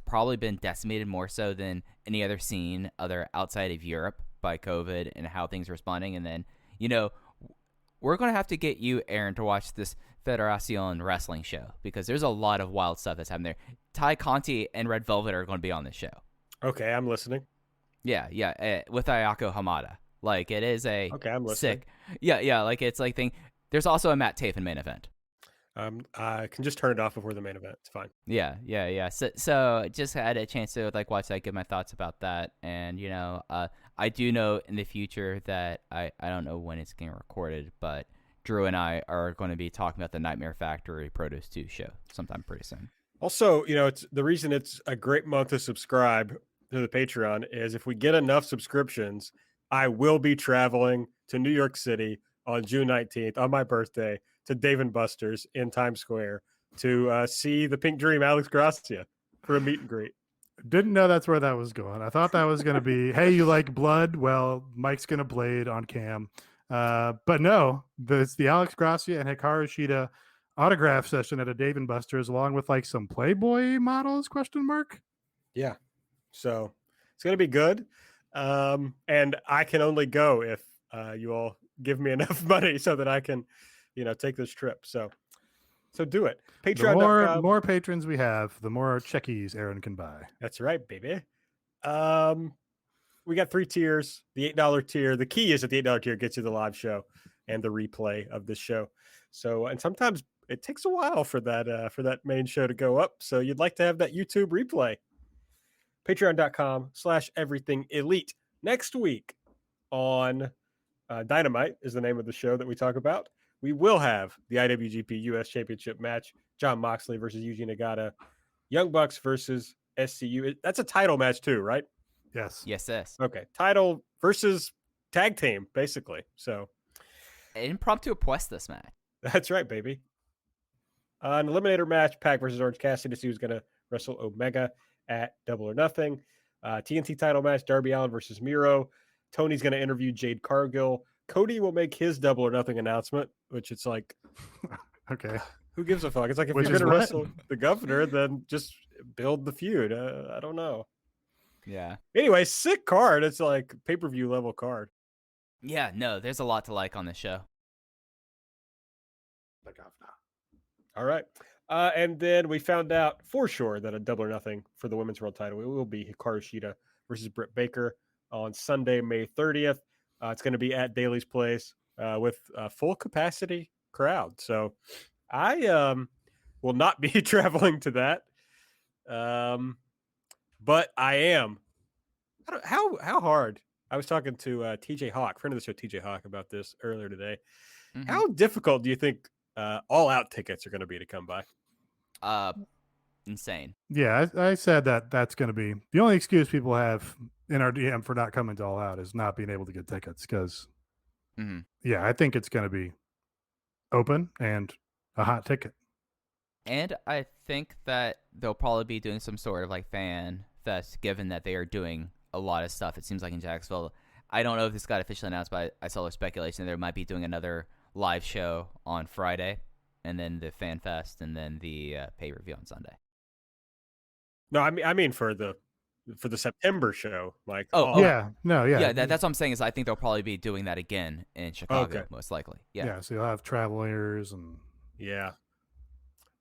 Speaker 4: probably been decimated more so than any other scene outside of Europe by COVID and how things are responding. And then, we're going to have to get you, Aaron, to watch this Federacion wrestling show because there's a lot of wild stuff that's happening there. Ty Conti and Red Velvet are going to be on this show.
Speaker 2: Okay, I'm listening.
Speaker 4: Yeah, with Ayako Hamada. Like, it is a
Speaker 2: I'm listening.
Speaker 4: sick. Yeah, like it's like thing. There's also a Matt Taven main event.
Speaker 2: I can just turn it off before the main event. It's fine.
Speaker 4: Yeah. So just had a chance to watch that, give my thoughts about that, and I do know in the future that I don't know when it's getting recorded, but Drew and I are going to be talking about the Nightmare Factory Produce 2 show sometime pretty soon.
Speaker 2: Also, it's the reason it's a great month to subscribe to the Patreon is if we get enough subscriptions, I will be traveling to New York City on June 19th on my birthday to Dave & Buster's in Times Square to see the Pink Dream Alex Gracia for a meet and greet.
Speaker 3: Didn't know that's where that was going. I thought that was going to be, hey, you like blood? Well, Mike's going to blade on cam. But no, it's the Alex Gracia and Hikaru Shida autograph session at a Dave & Buster's along with like some Playboy models, question mark?
Speaker 2: Yeah. So it's going to be good. And I can only go if you all give me enough money so that I can, take this trip. So do it. Patreon.
Speaker 3: The more patrons we have, the more checkies Aaron can buy.
Speaker 2: That's right, baby. We got 3 tiers. The $8 tier. The key is that the $8 tier gets you the live show and the replay of this show. So, and sometimes it takes a while for that main show to go up. So you'd like to have that YouTube replay. Patreon.com/everything elite. Next week on Dynamite is the name of the show that we talk about. We will have the IWGP US Championship match. Jon Moxley versus Yuji Nagata. Young Bucks versus SCU. That's a title match too, right?
Speaker 3: Yes.
Speaker 4: Yes.
Speaker 2: Okay. Title versus tag team, basically. So
Speaker 4: An impromptu this match.
Speaker 2: that's right, baby. An eliminator match, Pac versus Orange Cassidy to see who's going to wrestle Omega at Double or Nothing. TNT title match, Darby Allin versus Miro. Tony's going to interview Jade Cargill. Cody will make his Double or Nothing announcement, which it's like,
Speaker 3: okay,
Speaker 2: who gives a fuck? It's like if
Speaker 3: Which
Speaker 2: you're
Speaker 3: is
Speaker 2: going to
Speaker 3: what?
Speaker 2: wrestle the governor, then just build the feud. I don't know.
Speaker 4: Yeah.
Speaker 2: Anyway, sick card. It's like pay-per-view level card.
Speaker 4: Yeah, no, there's a lot to like on this show.
Speaker 2: All right. And then we found out for sure that a Double or Nothing for the women's world title, it will be Hikaru Shida versus Britt Baker on Sunday, May 30th. It's going to be at Daly's Place with a full capacity crowd. So I will not be traveling to that. But I am. How hard? I was talking to TJ Hawk, friend of the show, TJ Hawk, about this earlier today.
Speaker 4: Mhm.
Speaker 2: How difficult do you think all out tickets are going to be to come by?
Speaker 4: Insane.
Speaker 3: Yeah, I said that's going to be the only excuse people have in our DM for not coming to All Out is not being able to get tickets. Because, yeah, I think it's going to be open and a hot ticket.
Speaker 4: And I think that they'll probably be doing some sort of like fan fest, given that they are doing a lot of stuff. It seems like in Jacksonville. I don't know if this got officially announced, but I saw their speculation that they might be doing another live show on Friday, and then the fan fest, and then the pay-per-view on Sunday.
Speaker 2: No, I mean for the September show, like
Speaker 3: yeah,
Speaker 4: that's what I'm saying is I think they'll probably be doing that again in Chicago, most likely. Yeah.
Speaker 3: So you'll have travelers and
Speaker 2: yeah.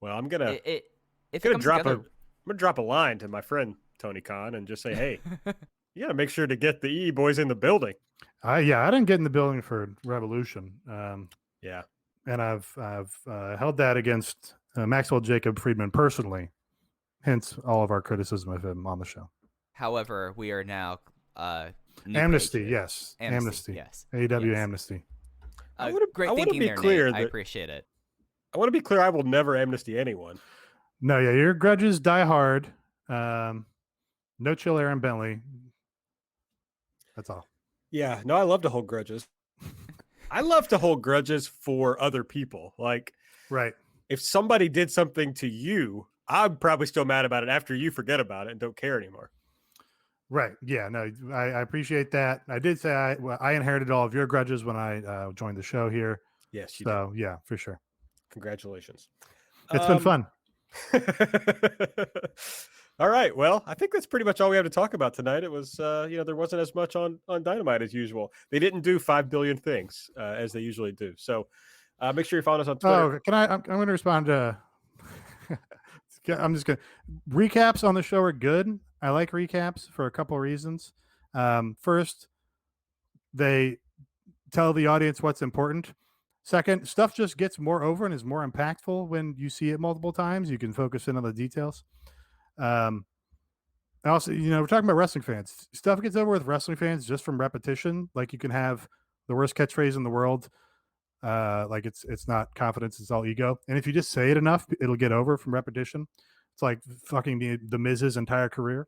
Speaker 2: Well, I'm gonna
Speaker 4: drop
Speaker 2: a line to my friend Tony Khan and just say, hey, you gotta make sure to get the EE boys in the building.
Speaker 3: I didn't get in the building for Revolution.
Speaker 2: Yeah,
Speaker 3: and I've held that against Maxwell Jacob Friedman personally. Hence, all of our criticism of him on the show.
Speaker 4: However, we are now
Speaker 3: amnesty. Yes, amnesty.
Speaker 4: Yes,
Speaker 3: AEW
Speaker 4: yes.
Speaker 3: amnesty.
Speaker 4: Great thinking there, Nate. I appreciate it.
Speaker 2: I want to be clear. I will never amnesty anyone.
Speaker 3: No, yeah, your grudges die hard. No chill, Aaron Bentley. That's all.
Speaker 2: Yeah, no, I love to hold grudges. I love to hold grudges for other people. Like,
Speaker 3: right.
Speaker 2: If somebody did something to you, I'm probably still mad about it after you forget about it and don't care anymore.
Speaker 3: Right. Yeah, no, I appreciate that. I did say I inherited all of your grudges when I joined the show here.
Speaker 2: Yes, you
Speaker 3: did. Yeah, for sure.
Speaker 2: Congratulations.
Speaker 3: It's been fun.
Speaker 2: All right. Well, I think that's pretty much all we have to talk about tonight. It was, there wasn't as much on Dynamite as usual. They didn't do 5 billion things as they usually do. So make sure you follow us on Twitter.
Speaker 3: Oh, can I'm going to respond to. I'm just going to recaps on the show are good. I like recaps for a couple of reasons. First, they tell the audience what's important. Second, stuff just gets more over and is more impactful when you see it multiple times. You can focus in on the details. Also, we're talking about wrestling fans. Stuff gets over with wrestling fans just from repetition. Like you can have the worst catchphrase in the world Like it's not confidence, it's all ego. And if you just say it enough, it'll get over from repetition. It's like fucking the Miz's entire career.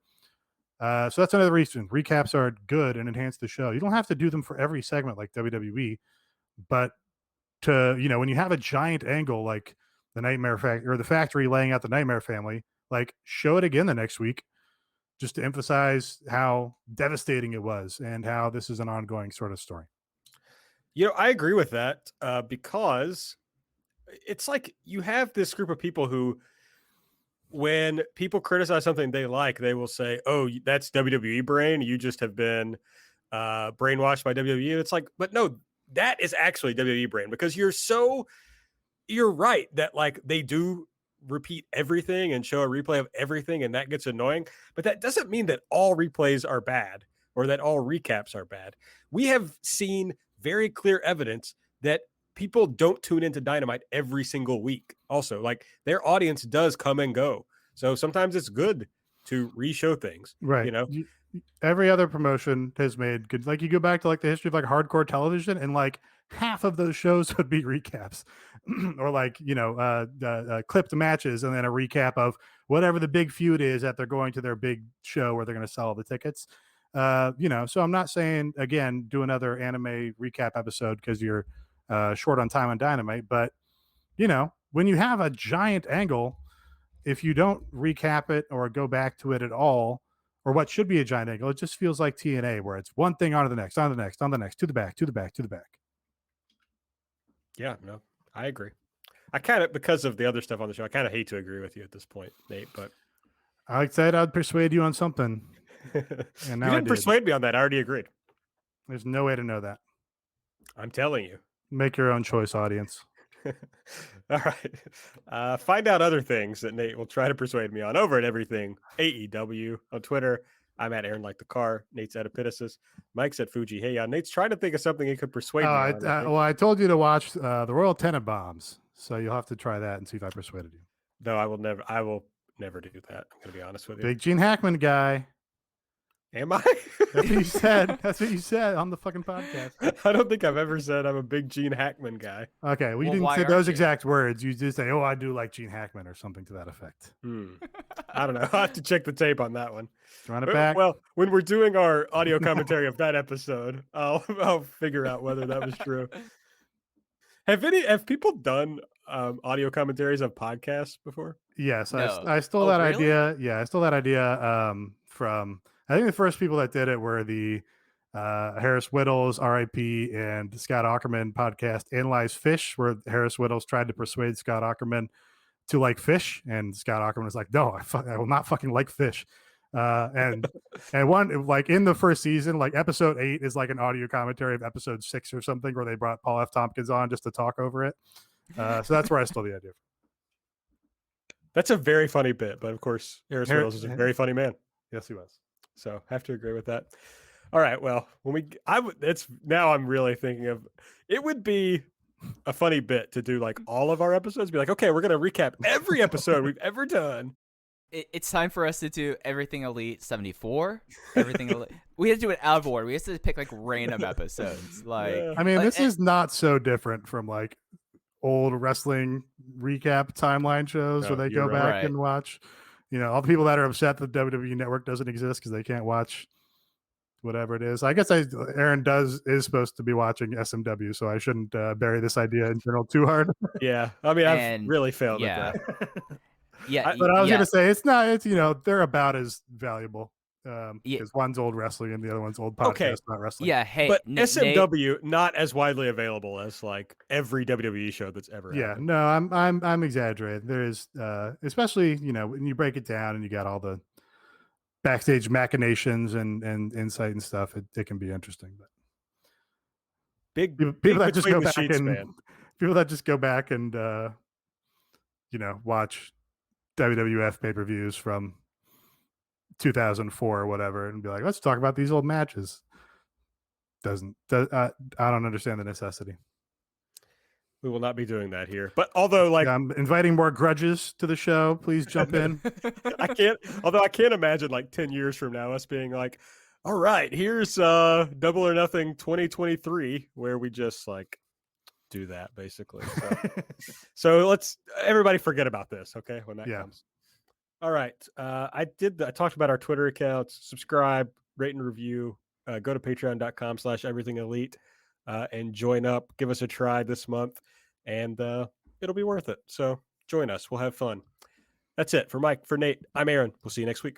Speaker 3: So that's another reason recaps are good and enhance the show. You don't have to do them for every segment like WWE, but to, when you have a giant angle like the Nightmare Factory or the Factory laying out the Nightmare Family, like show it again the next week, just to emphasize how devastating it was and how this is an ongoing sort of story.
Speaker 2: I agree with that because it's like you have this group of people who, when people criticize something they like, they will say, "Oh, that's WWE brain. You just have been brainwashed by WWE." It's like, but no, that is actually WWE brain, because you're right that like they do repeat everything and show a replay of everything, and that gets annoying. But that doesn't mean that all replays are bad or that all recaps are bad. We have seen very clear evidence that people don't tune into Dynamite every single week. Also, like their audience does come and go. So sometimes it's good to re-show things.
Speaker 3: Right. Every other promotion has made good. Like you go back to like the history of like hardcore television, and like half of those shows would be recaps or like, clipped matches and then a recap of whatever the big feud is that they're going to their big show where they're going to sell all the tickets. So I'm not saying, again, do another anime recap episode because you're short on time on Dynamite, but when you have a giant angle, if you don't recap it or go back to it at all, or what should be a giant angle, it just feels like TNA, where it's one thing on to the next, on to the next, on the next, to the back, to the back, to the back.
Speaker 2: Yeah, no, I agree. I kind of, because of the other stuff on the show, I kind of hate to agree with you at this point, Nate, but
Speaker 3: I said I'd persuade you on something.
Speaker 2: And now you didn't persuade me on that. I already agreed.
Speaker 3: There's no way to know that.
Speaker 2: I'm telling you.
Speaker 3: Make your own choice, audience.
Speaker 2: All right. Find out other things that Nate will try to persuade me on over at everything AEW on Twitter. I'm at Aaron Like the Car. Nate's at Epitasis. Mike's at Fuji. Hey, Nate's trying to think of something he could persuade me on.
Speaker 3: I told you to watch the Royal Tenenbaums, so you'll have to try that and see if I persuaded you.
Speaker 2: No, I will never do that. I'm going to be honest with you.
Speaker 3: Big Gene Hackman guy.
Speaker 2: Am I?
Speaker 3: That's what you said. That's what you said on the fucking podcast.
Speaker 2: I don't think I've ever said I'm a big Gene Hackman guy.
Speaker 3: Okay, well, you didn't say those exact words. You just say, "Oh, I do like Gene Hackman" or something to that effect.
Speaker 2: I don't know. I'll have to check the tape on that one.
Speaker 3: Run it back.
Speaker 2: Well, when we're doing our audio commentary of that episode, I'll figure out whether that was true. Have people done audio commentaries of podcasts before?
Speaker 3: Yes,
Speaker 4: No.
Speaker 3: I stole that
Speaker 4: really?
Speaker 3: idea. Yeah, I stole that idea from. I think the first people that did it were the Harris Whittles, RIP, and Scott Aukerman podcast, Analyze Fish, where Harris Whittles tried to persuade Scott Aukerman to like fish, and Scott Aukerman was like, "No, I will not fucking like fish." And one, like in the first season, like episode 8 is like an audio commentary of episode 6 or something, where they brought Paul F. Tompkins on just to talk over it. So that's where I stole the idea from. It's
Speaker 2: a very funny bit, but of course, Harris Whittles is a very funny man.
Speaker 3: Yes, he was.
Speaker 2: So have to agree with that. All right. Well, now I'm really thinking of, it would be a funny bit to do like all of our episodes. Be like, okay, we're going to recap every episode we've ever done.
Speaker 4: It's time for us to do Everything Elite 74. Everything Elite. We have to do it out of order. We have to pick like random episodes. Like,
Speaker 3: I mean, this is not so different from like old wrestling recap timeline shows where they go back and watch. All the people that are upset that WWE Network doesn't exist because they can't watch whatever it is. I guess Aaron is supposed to be watching SMW, so I shouldn't bury this idea in general too hard.
Speaker 2: Yeah, I mean, I've really failed at that.
Speaker 3: But I was gonna say it's not. It's they're about as valuable because one's old wrestling and the other one's old podcast, not wrestling.
Speaker 4: Yeah, hey,
Speaker 2: but SMW not as widely available as like every WWE show that's ever. happened.
Speaker 3: No, I'm exaggerating. There is, especially when you break it down and you got all the backstage machinations and insight and stuff. It can be interesting, but people that just go back people that just go back and watch WWF pay-per-views from 2004 or whatever and be like, let's talk about these old matches. I don't understand the necessity.
Speaker 2: We will not be doing that here. But although
Speaker 3: I'm inviting more grudges to the show, please jump in.
Speaker 2: I can't imagine like 10 years from now us being like, all right, here's Double or Nothing 2023, where we just like do that basically. So let's everybody forget about this, okay? When that comes. All right. I talked about our Twitter accounts. Subscribe, rate and review. Go to patreon.com/everythingelite and join up. Give us a try this month, and it'll be worth it. So join us. We'll have fun. That's it. For Mike, for Nate, I'm Aaron. We'll see you next week.